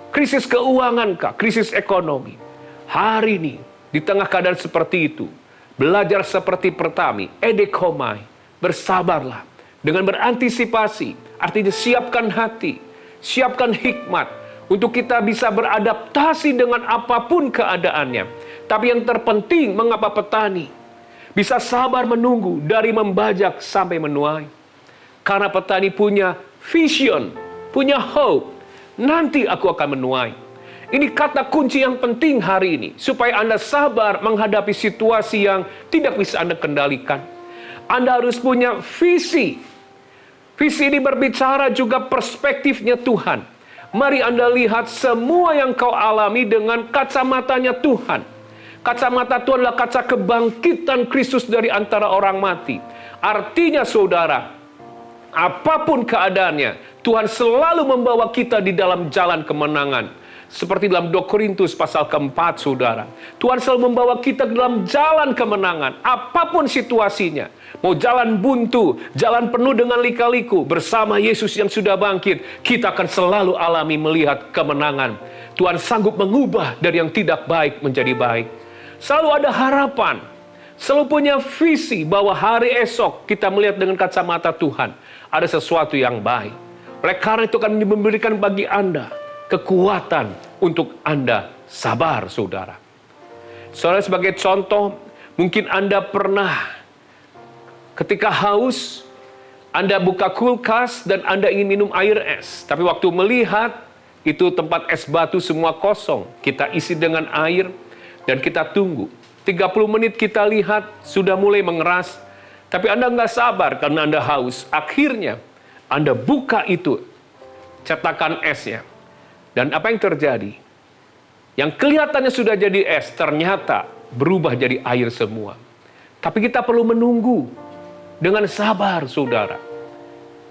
Krisis keuangankah? Krisis ekonomi? Hari ini, di tengah keadaan seperti itu, belajar seperti petani, edekomai, bersabarlah. Dengan berantisipasi, artinya siapkan hati, siapkan hikmat, untuk kita bisa beradaptasi dengan apapun keadaannya. Tapi yang terpenting, mengapa petani bisa sabar menunggu dari membajak sampai menuai? Karena petani punya vision, punya hope. Nanti aku akan menuai. Ini kata kunci yang penting hari ini, supaya Anda sabar menghadapi situasi yang tidak bisa Anda kendalikan. Anda harus punya visi. Visi ini berbicara juga perspektifnya Tuhan. Mari Anda lihat semua yang kau alami dengan kacamatanya Tuhan. Kacamata Tuhan adalah kaca kebangkitan Kristus dari antara orang mati. Artinya saudara, apapun keadaannya, Tuhan selalu membawa kita di dalam jalan kemenangan. Seperti dalam 2 Korintus pasal ke-4, saudara. Tuhan selalu membawa kita dalam jalan kemenangan. Apapun situasinya. Mau jalan buntu, jalan penuh dengan lika-liku. Bersama Yesus yang sudah bangkit, kita akan selalu alami melihat kemenangan. Tuhan sanggup mengubah dari yang tidak baik menjadi baik. Selalu ada harapan. Selalu punya visi bahwa hari esok kita melihat dengan kacamata Tuhan. Ada sesuatu yang baik. Oleh karena itu akan memberikan bagi Anda kekuatan untuk Anda sabar, saudara. Saudara, sebagai contoh, mungkin Anda pernah ketika haus, Anda buka kulkas dan Anda ingin minum air es. Tapi waktu melihat itu tempat es batu semua kosong, kita isi dengan air dan kita tunggu. 30 menit kita lihat sudah mulai mengeras, tapi Anda nggak sabar karena Anda haus. Akhirnya Anda buka itu, cetakan esnya. Dan apa yang terjadi? Yang kelihatannya sudah jadi es, ternyata berubah jadi air semua. Tapi kita perlu menunggu dengan sabar, saudara.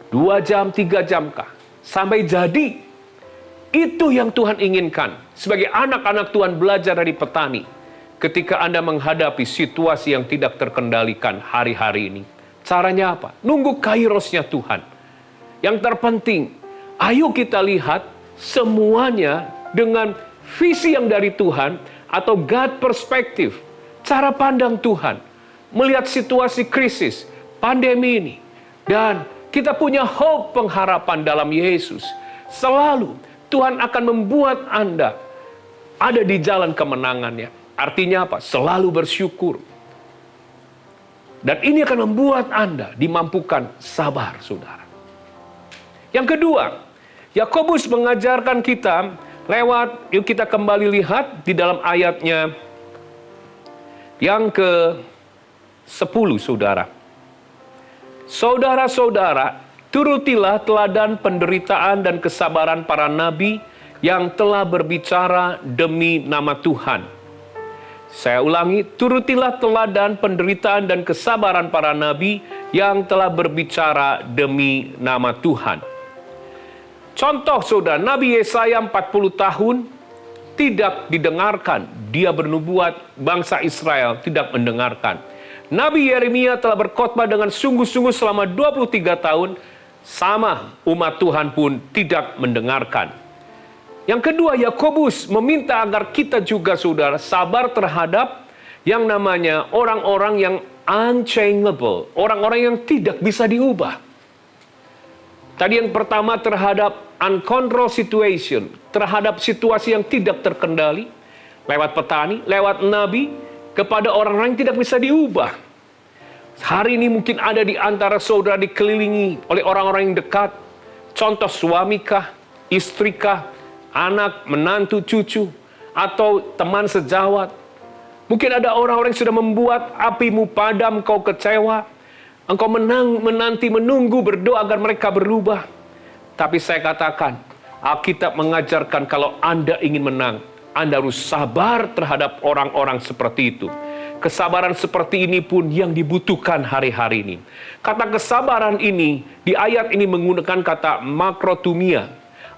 2 jam, 3 jam kah? Sampai jadi. Itu yang Tuhan inginkan. Sebagai anak-anak Tuhan belajar dari petani. Ketika Anda menghadapi situasi yang tidak terkendalikan hari-hari ini. Caranya apa? Nunggu kairosnya Tuhan. Yang terpenting, ayo kita lihat semuanya dengan visi yang dari Tuhan atau God perspective. Cara pandang Tuhan. Melihat situasi krisis, pandemi ini. Dan kita punya hope, pengharapan dalam Yesus. Selalu Tuhan akan membuat Anda ada di jalan kemenangannya. Artinya apa? Selalu bersyukur. Dan ini akan membuat Anda dimampukan sabar, saudara. Yang kedua, Yakobus mengajarkan kita lewat, yuk kita kembali lihat di dalam ayatnya yang ke-10, saudara. Saudara-saudara, turutilah teladan penderitaan dan kesabaran para nabi yang telah berbicara demi nama Tuhan. Saya ulangi, turutilah teladan penderitaan dan kesabaran para nabi yang telah berbicara demi nama Tuhan. Contoh, saudara, Nabi Yesaya 40 tahun tidak didengarkan. Dia bernubuat, bangsa Israel tidak mendengarkan. Nabi Yeremia telah berkhotbah dengan sungguh-sungguh selama 23 tahun, sama umat Tuhan pun tidak mendengarkan. Yang kedua, Yakobus meminta agar kita juga, saudara, sabar terhadap yang namanya orang-orang yang unchangeable, orang-orang yang tidak bisa diubah. Tadi yang pertama terhadap uncontrolled situation, terhadap situasi yang tidak terkendali, lewat petani, lewat nabi, kepada orang-orang yang tidak bisa diubah. Hari ini mungkin ada di antara saudara dikelilingi oleh orang-orang yang dekat, contoh suamikah, istrikah, anak, menantu, cucu, atau teman sejawat. Mungkin ada orang-orang yang sudah membuat apimu padam, kau kecewa. Engkau menanti, menunggu, berdoa agar mereka berubah. Tapi saya katakan, Alkitab mengajarkan kalau Anda ingin menang, Anda harus sabar terhadap orang-orang seperti itu. Kesabaran seperti ini pun yang dibutuhkan hari-hari ini. Kata kesabaran ini, di ayat ini menggunakan kata makrotumia.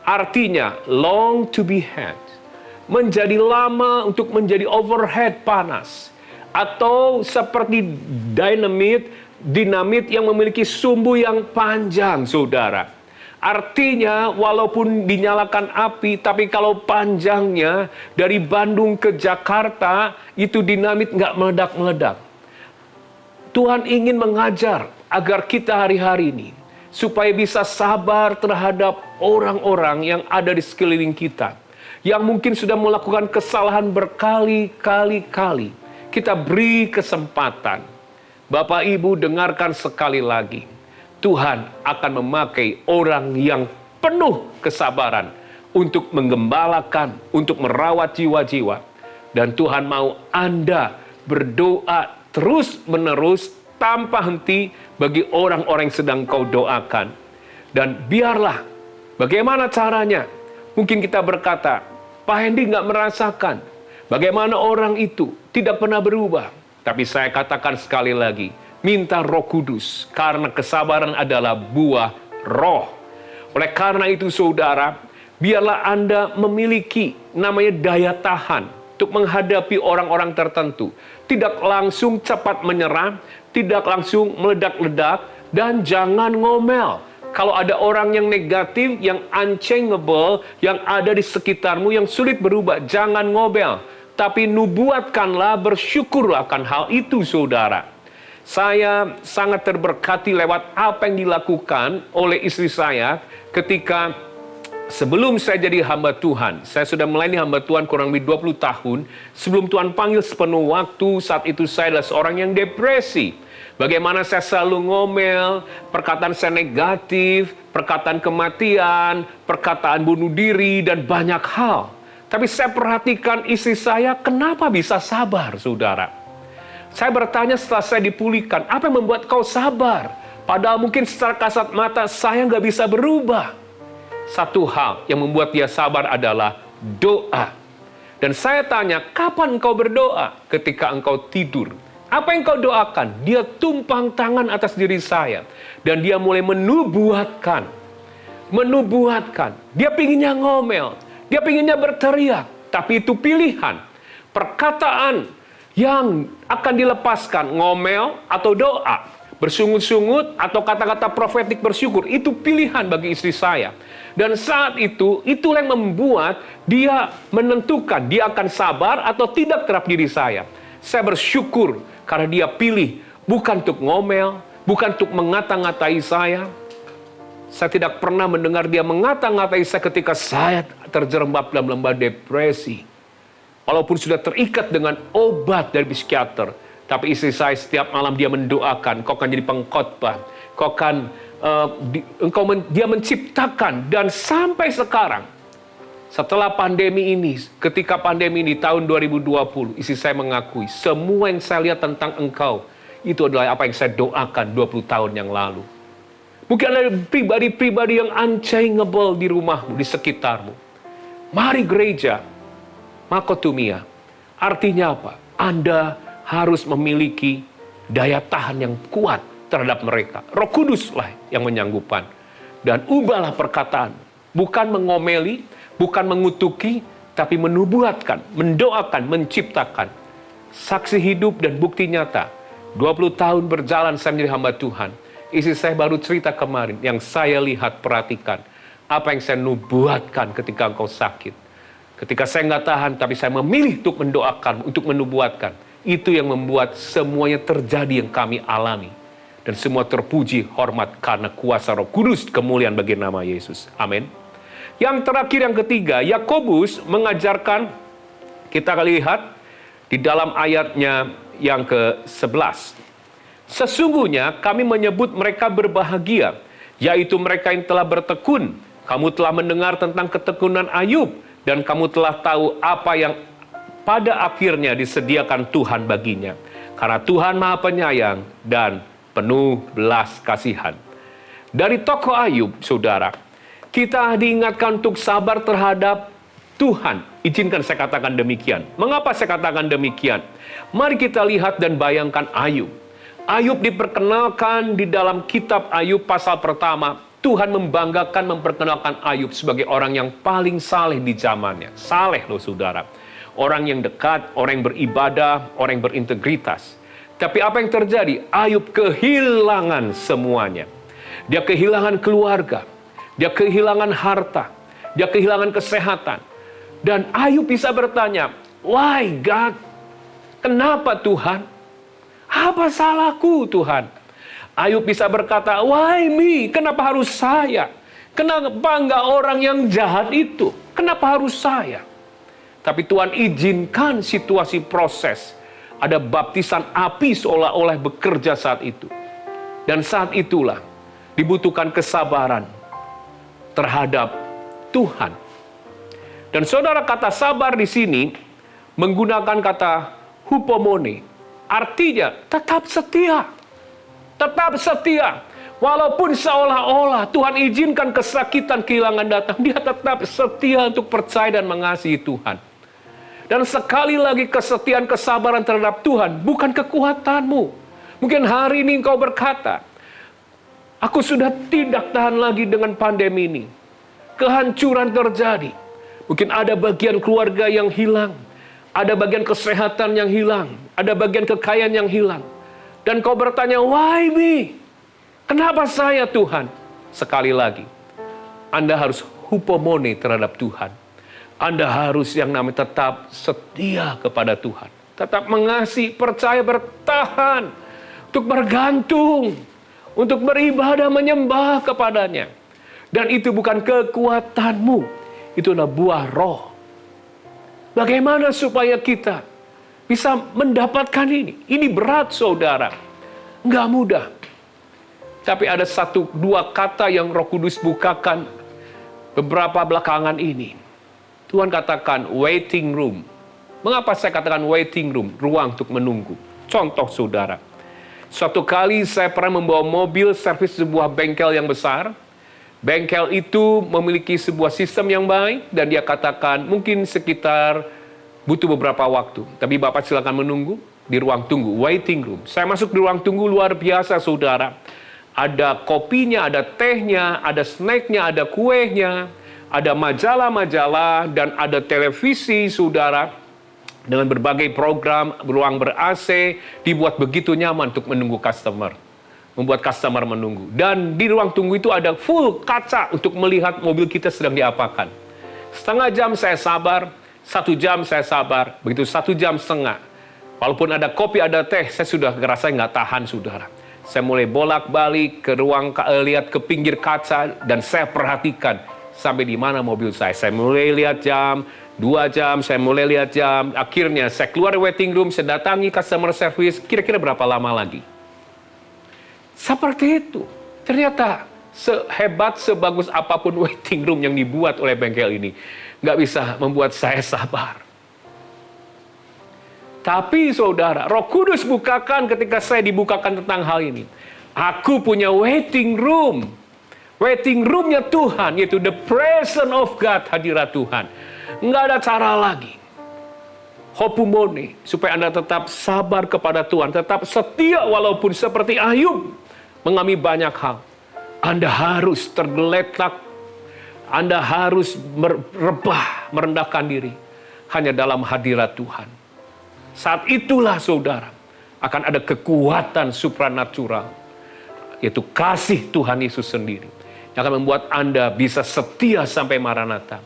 Artinya, long to be had. Menjadi lama untuk menjadi overhead panas. Atau seperti dinamit yang memiliki sumbu yang panjang, saudara. Artinya, walaupun dinyalakan api, tapi kalau panjangnya dari Bandung ke Jakarta, itu dinamit nggak meledak-meledak. Tuhan ingin mengajar agar kita hari-hari ini, supaya bisa sabar terhadap orang-orang yang ada di sekeliling kita. Yang mungkin sudah melakukan kesalahan berkali-kali. Kita beri kesempatan. Bapak Ibu, dengarkan sekali lagi. Tuhan akan memakai orang yang penuh kesabaran untuk menggembalakan, untuk merawat jiwa-jiwa. Dan Tuhan mau Anda berdoa terus-menerus tanpa henti bagi orang-orang yang sedang kau doakan. Dan biarlah, bagaimana caranya? Mungkin kita berkata, Pak Hendy nggak merasakan bagaimana orang itu tidak pernah berubah. Tapi saya katakan sekali lagi, minta Roh Kudus, karena kesabaran adalah buah roh. Oleh karena itu, saudara, biarlah Anda memiliki namanya daya tahan untuk menghadapi orang-orang tertentu. Tidak langsung cepat menyerah, tidak langsung meledak-ledak, dan jangan ngomel. Kalau ada orang yang negatif, yang unchangeable, yang ada di sekitarmu, yang sulit berubah, jangan ngomel. Tapi nubuatkanlah, bersyukurlah akan hal itu, saudara. Saya sangat terberkati lewat apa yang dilakukan oleh istri saya ketika sebelum saya jadi hamba Tuhan, saya sudah melayani hamba Tuhan kurang lebih 20 tahun. Sebelum Tuhan panggil sepenuh waktu, saat itu saya adalah seorang yang depresi. Bagaimana saya selalu ngomel, perkataan saya negatif, perkataan kematian, perkataan bunuh diri, dan banyak hal. Tapi saya perhatikan istri saya, kenapa bisa sabar, saudara? Saya bertanya setelah saya dipulihkan, apa yang membuat kau sabar? Padahal mungkin secara kasat mata saya nggak bisa berubah. Satu hal yang membuat dia sabar adalah doa. Dan saya tanya, kapan engkau berdoa? Ketika engkau tidur. Apa yang kau doakan? Dia tumpang tangan atas diri saya. Dan dia mulai menubuatkan. Dia pinginnya ngomel. Dia pinginnya berteriak. Tapi itu pilihan. Perkataan yang akan dilepaskan, ngomel atau doa. Bersungut-sungut atau kata-kata profetik bersyukur. Itu pilihan bagi istri saya. Dan saat itu, itulah yang membuat dia menentukan dia akan sabar atau tidak terhadap diri saya. Saya bersyukur karena dia pilih bukan untuk ngomel, bukan untuk mengata-ngatai saya. Saya tidak pernah mendengar dia mengata-ngatai saya ketika saya terjerembab dalam lembah depresi. Walaupun sudah terikat dengan obat dari psikiater, tapi istri saya setiap malam dia mendoakan, kau akan jadi pengkhotbah, kau akan dia menciptakan. Dan sampai sekarang, setelah pandemi ini, ketika pandemi ini tahun 2020, istri saya mengakui, semua yang saya lihat tentang engkau, itu adalah apa yang saya doakan 20 tahun yang lalu. Mungkin ada pribadi-pribadi yang unchangeable di rumahmu, di sekitarmu. Mari gereja, makotumia. Artinya apa? Anda harus memiliki daya tahan yang kuat terhadap mereka. Roh Kuduslah yang menyanggupan. Dan ubahlah perkataan. Bukan mengomeli, bukan mengutuki, tapi menubuatkan, mendoakan, menciptakan. Saksi hidup dan bukti nyata. 20 tahun berjalan saya menjadi hamba Tuhan. Istri saya baru cerita kemarin, yang saya lihat, perhatikan. Apa yang saya nubuatkan ketika engkau sakit. Ketika saya nggak tahan, tapi saya memilih untuk mendoakan, untuk menubuatkan. Itu yang membuat semuanya terjadi yang kami alami. Dan semua terpuji, hormat karena kuasa Roh Kudus, kemuliaan bagi nama Yesus. Amin. Yang terakhir, yang ketiga, Yakobus mengajarkan, kita lihat di dalam ayatnya yang ke-11. Sesungguhnya kami menyebut mereka berbahagia, yaitu mereka yang telah bertekun. Kamu telah mendengar tentang ketekunan Ayub, dan kamu telah tahu apa yang pada akhirnya disediakan Tuhan baginya. Karena Tuhan Maha Penyayang dan penuh belas kasihan. Dari tokoh Ayub, saudara, kita diingatkan untuk sabar terhadap Tuhan. Izinkan saya katakan demikian. Mengapa saya katakan demikian? Mari kita lihat dan bayangkan Ayub. Ayub diperkenalkan di dalam kitab Ayub pasal pertama. Tuhan membanggakan, memperkenalkan Ayub sebagai orang yang paling saleh di zamannya. Saleh loh saudara. Orang yang dekat, orang yang beribadah, orang yang berintegritas. Tapi apa yang terjadi? Ayub kehilangan semuanya. Dia kehilangan keluarga. Dia kehilangan harta. Dia kehilangan kesehatan. Dan Ayub bisa bertanya, "Why God? Kenapa Tuhan? Apa salahku Tuhan?" Ayub bisa berkata, "Why me? Kenapa harus saya? Kenapa enggak orang yang jahat itu? Kenapa harus saya?" Tapi Tuhan izinkan situasi proses. Ada baptisan api seolah-olah bekerja saat itu. Dan saat itulah dibutuhkan kesabaran terhadap Tuhan. Dan saudara, kata sabar di sini menggunakan kata hupomone. Artinya tetap setia. Tetap setia. Walaupun seolah-olah Tuhan izinkan kesakitan, kehilangan datang, dia tetap setia untuk percaya dan mengasihi Tuhan. Dan sekali lagi, kesetiaan, kesabaran terhadap Tuhan bukan kekuatanmu. Mungkin hari ini engkau berkata, "Aku sudah tidak tahan lagi dengan pandemi ini." Kehancuran terjadi. Mungkin ada bagian keluarga yang hilang. Ada bagian kesehatan yang hilang. Ada bagian kekayaan yang hilang. Dan kau bertanya, "Why me? Kenapa saya Tuhan?" Sekali lagi, Anda harus hupomone terhadap Tuhan. Anda harus yang namanya tetap setia kepada Tuhan. Tetap mengasihi, percaya, bertahan. Untuk bergantung. Untuk beribadah, menyembah kepadanya. Dan itu bukan kekuatanmu, itu adalah buah roh. Bagaimana supaya kita bisa mendapatkan ini? Ini berat, saudara. Nggak mudah. Tapi ada 1-2 kata yang Roh Kudus bukakan beberapa belakangan ini. Tuhan katakan waiting room. Mengapa saya katakan waiting room? Ruang untuk menunggu. Contoh, saudara. Suatu kali saya pernah membawa mobil servis sebuah bengkel yang besar. Bengkel itu memiliki sebuah sistem yang baik dan dia katakan mungkin sekitar butuh beberapa waktu. Tapi Bapak silakan menunggu di ruang tunggu, waiting room. Saya masuk di ruang tunggu luar biasa, saudara. Ada kopinya, ada tehnya, ada snacknya, ada kuenya, ada majalah-majalah, dan ada televisi, saudara. Dengan berbagai program, ruang ber-AC, dibuat begitu nyaman untuk menunggu customer. Membuat customer menunggu. Dan di ruang tunggu itu ada full kaca untuk melihat mobil kita sedang diapakan. Setengah jam saya sabar, 1 jam saya sabar, begitu 1 jam setengah. Walaupun ada kopi, ada teh, saya sudah ngerasa nggak tahan, saudara. Saya mulai bolak-balik ke ruang, lihat ke pinggir kaca, dan saya perhatikan sampai di mana mobil saya. Saya mulai lihat jam, 2 jam, saya mulai lihat jam. Akhirnya saya keluar dari waiting room, saya datangi customer service, kira-kira berapa lama lagi. Seperti itu. Ternyata sehebat, sebagus apapun waiting room yang dibuat oleh bengkel ini, nggak bisa membuat saya sabar. Tapi saudara, Roh Kudus bukakan ketika saya dibukakan tentang hal ini. Aku punya waiting room. Waiting roomnya Tuhan, yaitu the presence of God, hadirat Tuhan. Nggak ada cara lagi. Hopumone, supaya Anda tetap sabar kepada Tuhan, tetap setia walaupun seperti Ayub mengalami banyak hal. Anda harus tergeletak, Anda harus merebah, merendahkan diri hanya dalam hadirat Tuhan. Saat itulah saudara, akan ada kekuatan supranatural, yaitu kasih Tuhan Yesus sendiri, yang akan membuat Anda bisa setia sampai Maranatha.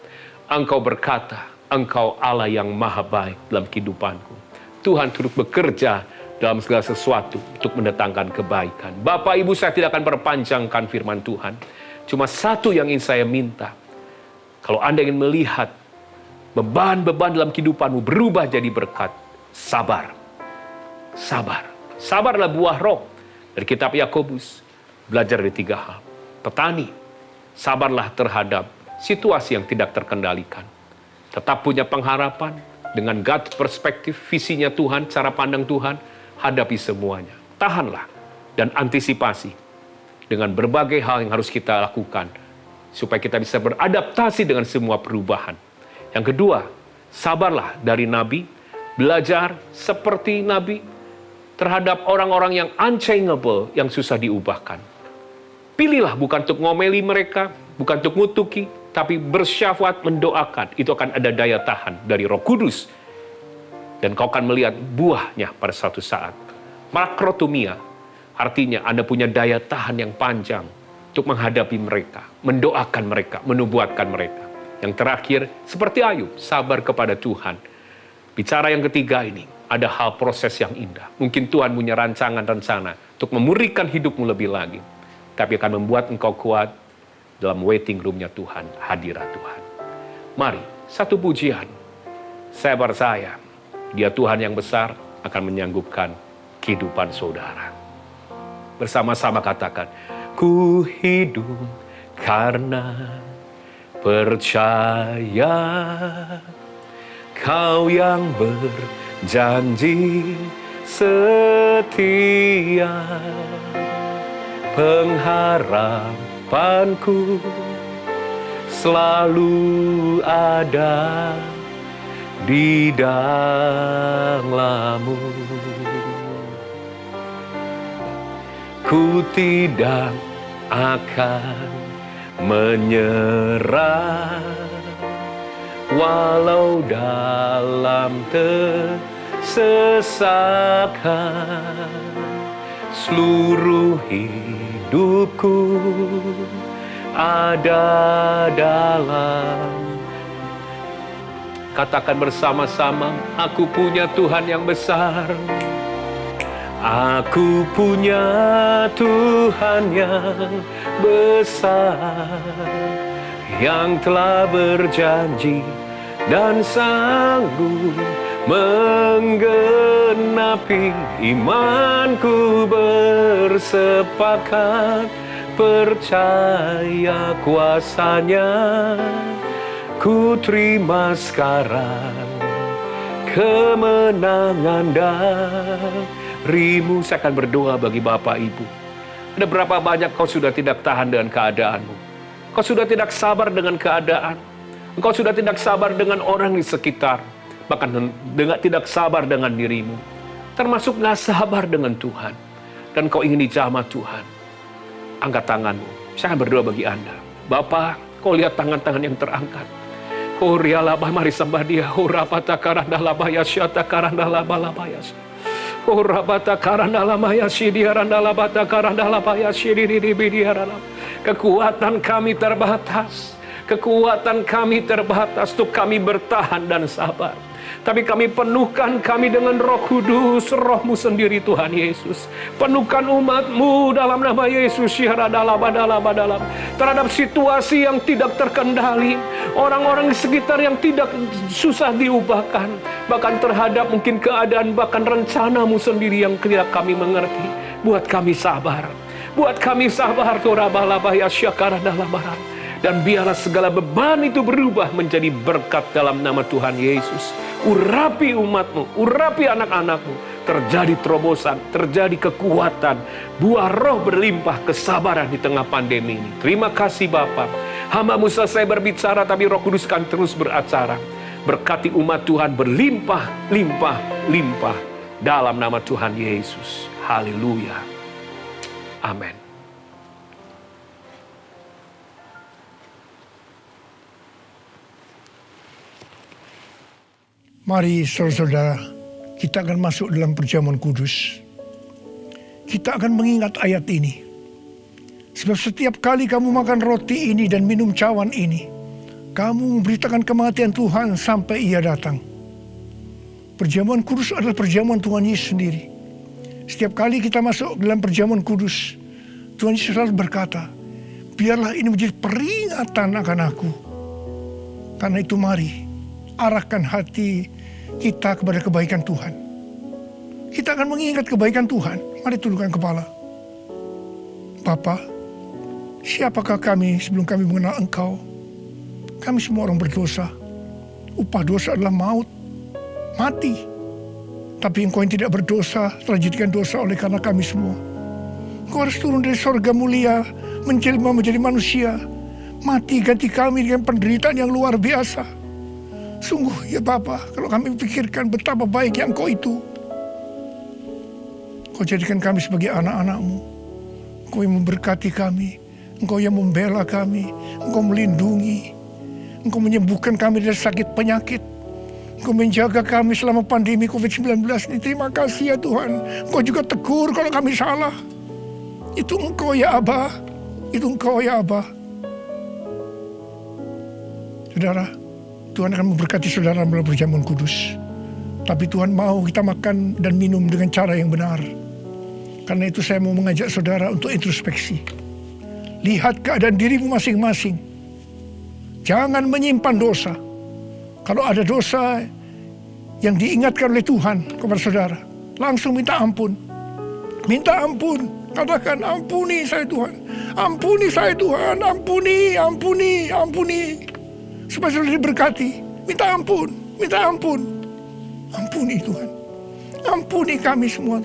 Engkau berkata, Engkau Allah yang maha baik dalam kehidupanku. Tuhan turut bekerja dalam segala sesuatu untuk mendatangkan kebaikan. Bapak Ibu, saya tidak akan perpanjangkan firman Tuhan. Cuma satu yang ingin saya minta. Kalau Anda ingin melihat beban-beban dalam kehidupanmu berubah jadi berkat, sabar. Sabar. Sabar adalah buah roh. Dari kitab Yakobus, belajar dari 3 hal. Petani, sabarlah terhadap situasi yang tidak terkendalikan. Tetap punya pengharapan dengan God perspektif, visinya Tuhan, cara pandang Tuhan, hadapi semuanya. Tahanlah dan antisipasi dengan berbagai hal yang harus kita lakukan supaya kita bisa beradaptasi dengan semua perubahan. Yang kedua, sabarlah dari nabi, belajar seperti nabi terhadap orang-orang yang unchangeable, yang susah diubahkan. Pilihlah bukan untuk ngomeli mereka, bukan untuk ngutuki, tapi bersyafat mendoakan. Itu akan ada daya tahan dari Roh Kudus. Dan kau akan melihat buahnya pada suatu saat. Makrotumia, artinya Anda punya daya tahan yang panjang untuk menghadapi mereka, mendoakan mereka, menubuatkan mereka. Yang terakhir, seperti Ayub, sabar kepada Tuhan. Bicara yang ketiga ini, ada hal proses yang indah. Mungkin Tuhan punya rancangan-rencana untuk memurnikan hidupmu lebih lagi. Tapi akan membuat engkau kuat dalam waiting room-nya Tuhan, hadirat Tuhan. Mari, satu pujian. Saya percaya, Dia Tuhan yang besar akan menyanggupkan kehidupan saudara. Bersama-sama katakan, ku hidup karena percaya Kau yang berjanji setia. Pengharapanku selalu ada di dalammu. Ku tidak akan menyerah walau dalam tersesakan. Seluruh hidupku ada dalam. Katakan bersama-sama, aku punya Tuhan yang besar. Aku punya Tuhan yang besar, yang telah berjanji dan sanggup menggenapi. Imanku bersepakat percaya kuasanya. Ku terima sekarang kemenangan darimu. Saya akan berdoa bagi Bapak Ibu. Ada berapa banyak kau sudah tidak tahan dengan keadaanmu? Kau sudah tidak sabar dengan keadaan. Engkau sudah tidak sabar dengan orang di sekitar. Bahkan tidak sabar dengan dirimu. Termasuk gak sabar dengan Tuhan. Dan kau ingin dijamah Tuhan. Angkat tanganmu. Saya akan berdoa bagi Anda. Bapak, kau lihat tangan-tangan yang terangkat. Oh rialabah, mari sembah dia. Oh rapata karanda labaya syata karanda labalabaya. Oh rapata karanda lamaya sidiaranda labata karanda labaya sidididibidiaranda. Kekuatan kami terbatas. Kekuatan kami terbatas untuk kami bertahan dan sabar. Tapi kami penuhkan kami dengan Roh Kudus, Roh-Mu sendiri Tuhan Yesus. Penuhkan umat-Mu dalam nama Yesus. Terhadap situasi yang tidak terkendali. Orang-orang di sekitar yang tidak susah diubahkan. Bahkan terhadap mungkin keadaan, bahkan rencana-Mu sendiri yang tidak kami mengerti. Buat kami sabar. Buat kami sabar. Dan biarlah segala beban itu berubah menjadi berkat dalam nama Tuhan Yesus. Urapi umat-Mu, urapi anak-anak-Mu. Terjadi terobosan, terjadi kekuatan. Buah roh berlimpah, kesabaran di tengah pandemi ini. Terima kasih Bapa. Hamba-Mu selesai berbicara, tapi Roh Kudus akan terus beracara. Berkati umat Tuhan berlimpah, limpah, limpah. Dalam nama Tuhan Yesus. Haleluya. Amin. Mari saudara-saudara, kita akan masuk dalam perjamuan kudus. Kita akan mengingat ayat ini. Sebab setiap kali kamu makan roti ini dan minum cawan ini, kamu memberitakan kematian Tuhan sampai Ia datang. Perjamuan kudus adalah perjamuan Tuhan Yesus sendiri. Setiap kali kita masuk dalam perjamuan kudus, Tuhan Yesus selalu berkata, biarlah ini menjadi peringatan akan aku. Karena itu mari, arahkan hati kita kepada kebaikan Tuhan. Kita akan mengingat kebaikan Tuhan. Mari tundukkan kepala. Bapa, siapakah kami sebelum kami mengenal Engkau? Kami semua orang berdosa. Upah dosa adalah maut, mati. Tapi Engkau yang tidak berdosa telah dijadikan dosa oleh karena kami semua. Engkau harus turun dari sorga mulia, menjelma menjadi manusia, mati ganti kami dengan penderitaan yang luar biasa. Sungguh ya Bapa, kalau kami pikirkan betapa baiknya Engkau itu. Engkau jadikan kami sebagai anak-anak-Mu. Engkau yang memberkati kami. Engkau yang membela kami. Engkau melindungi. Engkau menyembuhkan kami dari sakit penyakit. Engkau menjaga kami selama pandemi COVID-19 ini. Terima kasih ya Tuhan. Engkau juga tegur kalau kami salah. Itu Engkau ya Abah. Itu Engkau ya Abah. Saudara, Tuhan akan memberkati saudara melalui perjamuan kudus. Tapi Tuhan mau kita makan dan minum dengan cara yang benar. Karena itu saya mau mengajak saudara untuk introspeksi. Lihat keadaan dirimu masing-masing. Jangan menyimpan dosa. Kalau ada dosa yang diingatkan oleh Tuhan kepada saudara, langsung minta ampun. Minta ampun. Katakan, ampuni saya Tuhan. Ampuni saya Tuhan. Ampuni, ampuni, ampuni. Supaya saudara diberkati. Minta ampun, minta ampun. Ampuni Tuhan. Ampuni kami semua.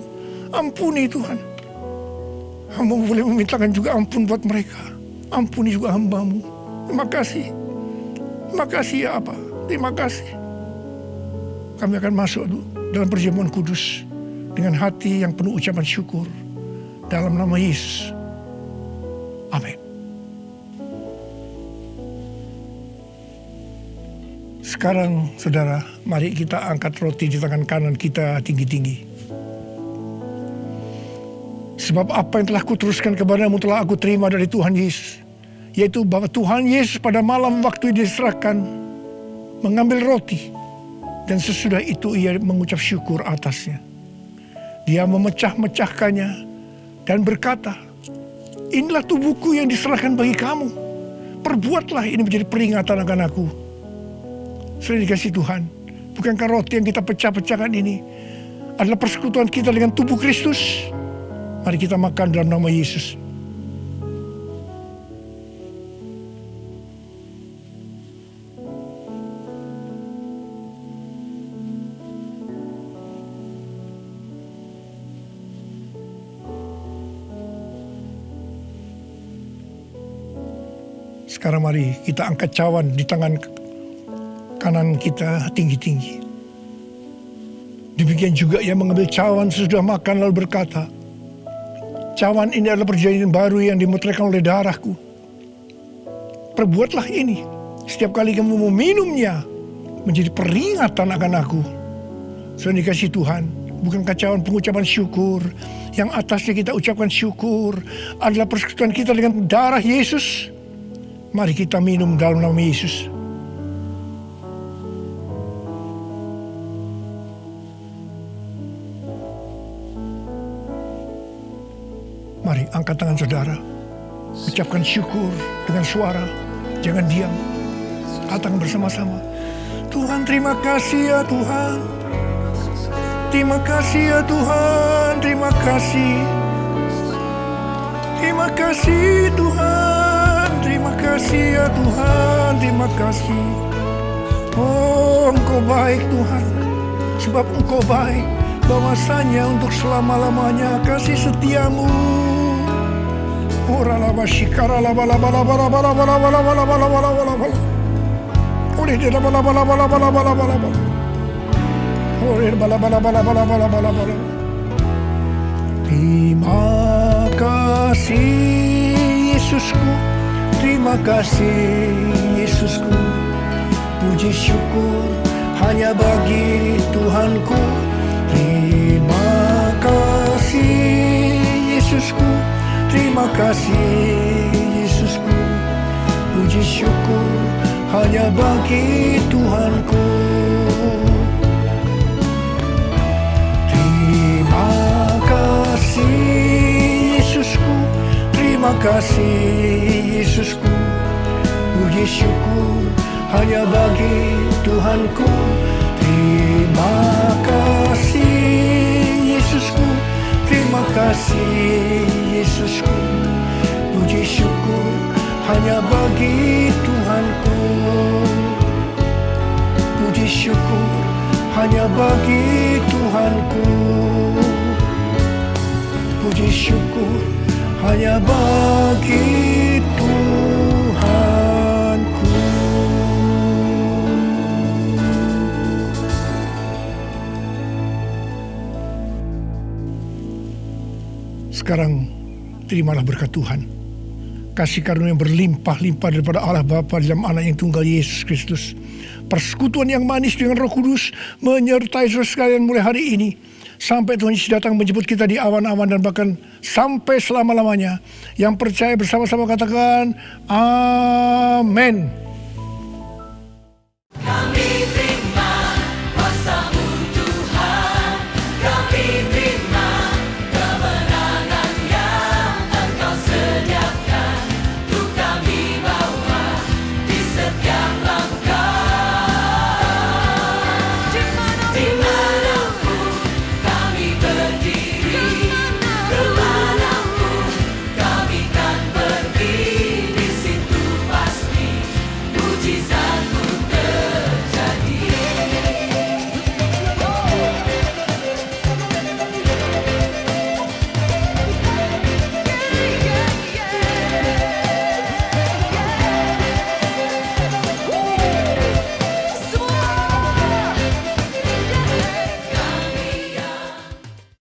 Ampuni Tuhan. Hamba boleh memintakan juga ampun buat mereka. Ampuni juga hamba-Mu. Terima kasih. Terima kasih ya Apa. Terima kasih. Kami akan masuk dalam perjamuan kudus dengan hati yang penuh ucapan syukur. Dalam nama Yesus. Amin. Sekarang saudara, mari kita angkat roti di tangan kanan kita tinggi-tinggi. Sebab apa yang telah kuteruskan kepadamu telah aku terima dari Tuhan Yesus. Yaitu bahwa Tuhan Yesus pada malam waktu diserahkan mengambil roti. Dan sesudah itu ia mengucap syukur atasnya. Dia memecah-mecahkannya dan berkata, inilah tubuhku yang diserahkan bagi kamu. Perbuatlah ini menjadi peringatan akan aku. Sudah dikasih Tuhan, bukankah roti yang kita pecah-pecahkan ini adalah persekutuan kita dengan tubuh Kristus? Mari kita makan dalam nama Yesus. Sekarang mari kita angkat cawan di tangan kanan kita tinggi-tinggi. Demikian juga ia mengambil cawan sesudah makan lalu berkata, cawan ini adalah perjanjian baru yang dimeteraikan oleh darahku. Perbuatlah ini setiap kali kamu meminumnya menjadi peringatan akan aku. Sudah dikasih Tuhan, bukankah cawan pengucapan syukur yang atasnya kita ucapkan syukur adalah persekutuan kita dengan darah Yesus? Mari kita minum dalam nama Yesus. Mari angkat tangan saudara. Ucapkan syukur dengan suara. Jangan diam. Katakan bersama-sama. Tuhan, terima kasih ya Tuhan. Terima kasih ya Tuhan. Terima kasih. Terima kasih Tuhan. Terima kasih ya Tuhan. Terima kasih. Oh, Engkau baik Tuhan. Sebab Engkau baik. Bahwasanya untuk selama-lamanya kasih setiamu. Ora laba shikara laba laba laba laba laba laba laba laba laba laba laba. Oleh dia laba laba laba laba laba laba laba. Oleh laba laba laba laba laba laba laba. Terima kasih Yesusku. Terima kasih Yesusku. Puji syukur hanya bagi Tuhanku. Terima kasih Yesusku. Terima kasih Yesusku. Puji syukur hanya bagi Tuhanku. Terima kasih Yesusku. Terima kasih Yesusku. Puji syukur hanya bagi Tuhanku. Terima kasih Yesusku. Terima kasih Yesusku. Puji syukur hanya bagi Tuhanku. Puji syukur hanya bagi Tuhanku. Puji syukur hanya bagi Tuhanku. Sekarang terimalah berkat Tuhan. Kasih karunia yang berlimpah-limpah daripada Allah Bapa dalam Anak yang tunggal Yesus Kristus. Persekutuan yang manis dengan Roh Kudus menyertai saudara sekalian mulai hari ini. Sampai Tuhan Yesus datang menjemput kita di awan-awan dan bahkan sampai selama-lamanya. Yang percaya bersama-sama katakan, Amin.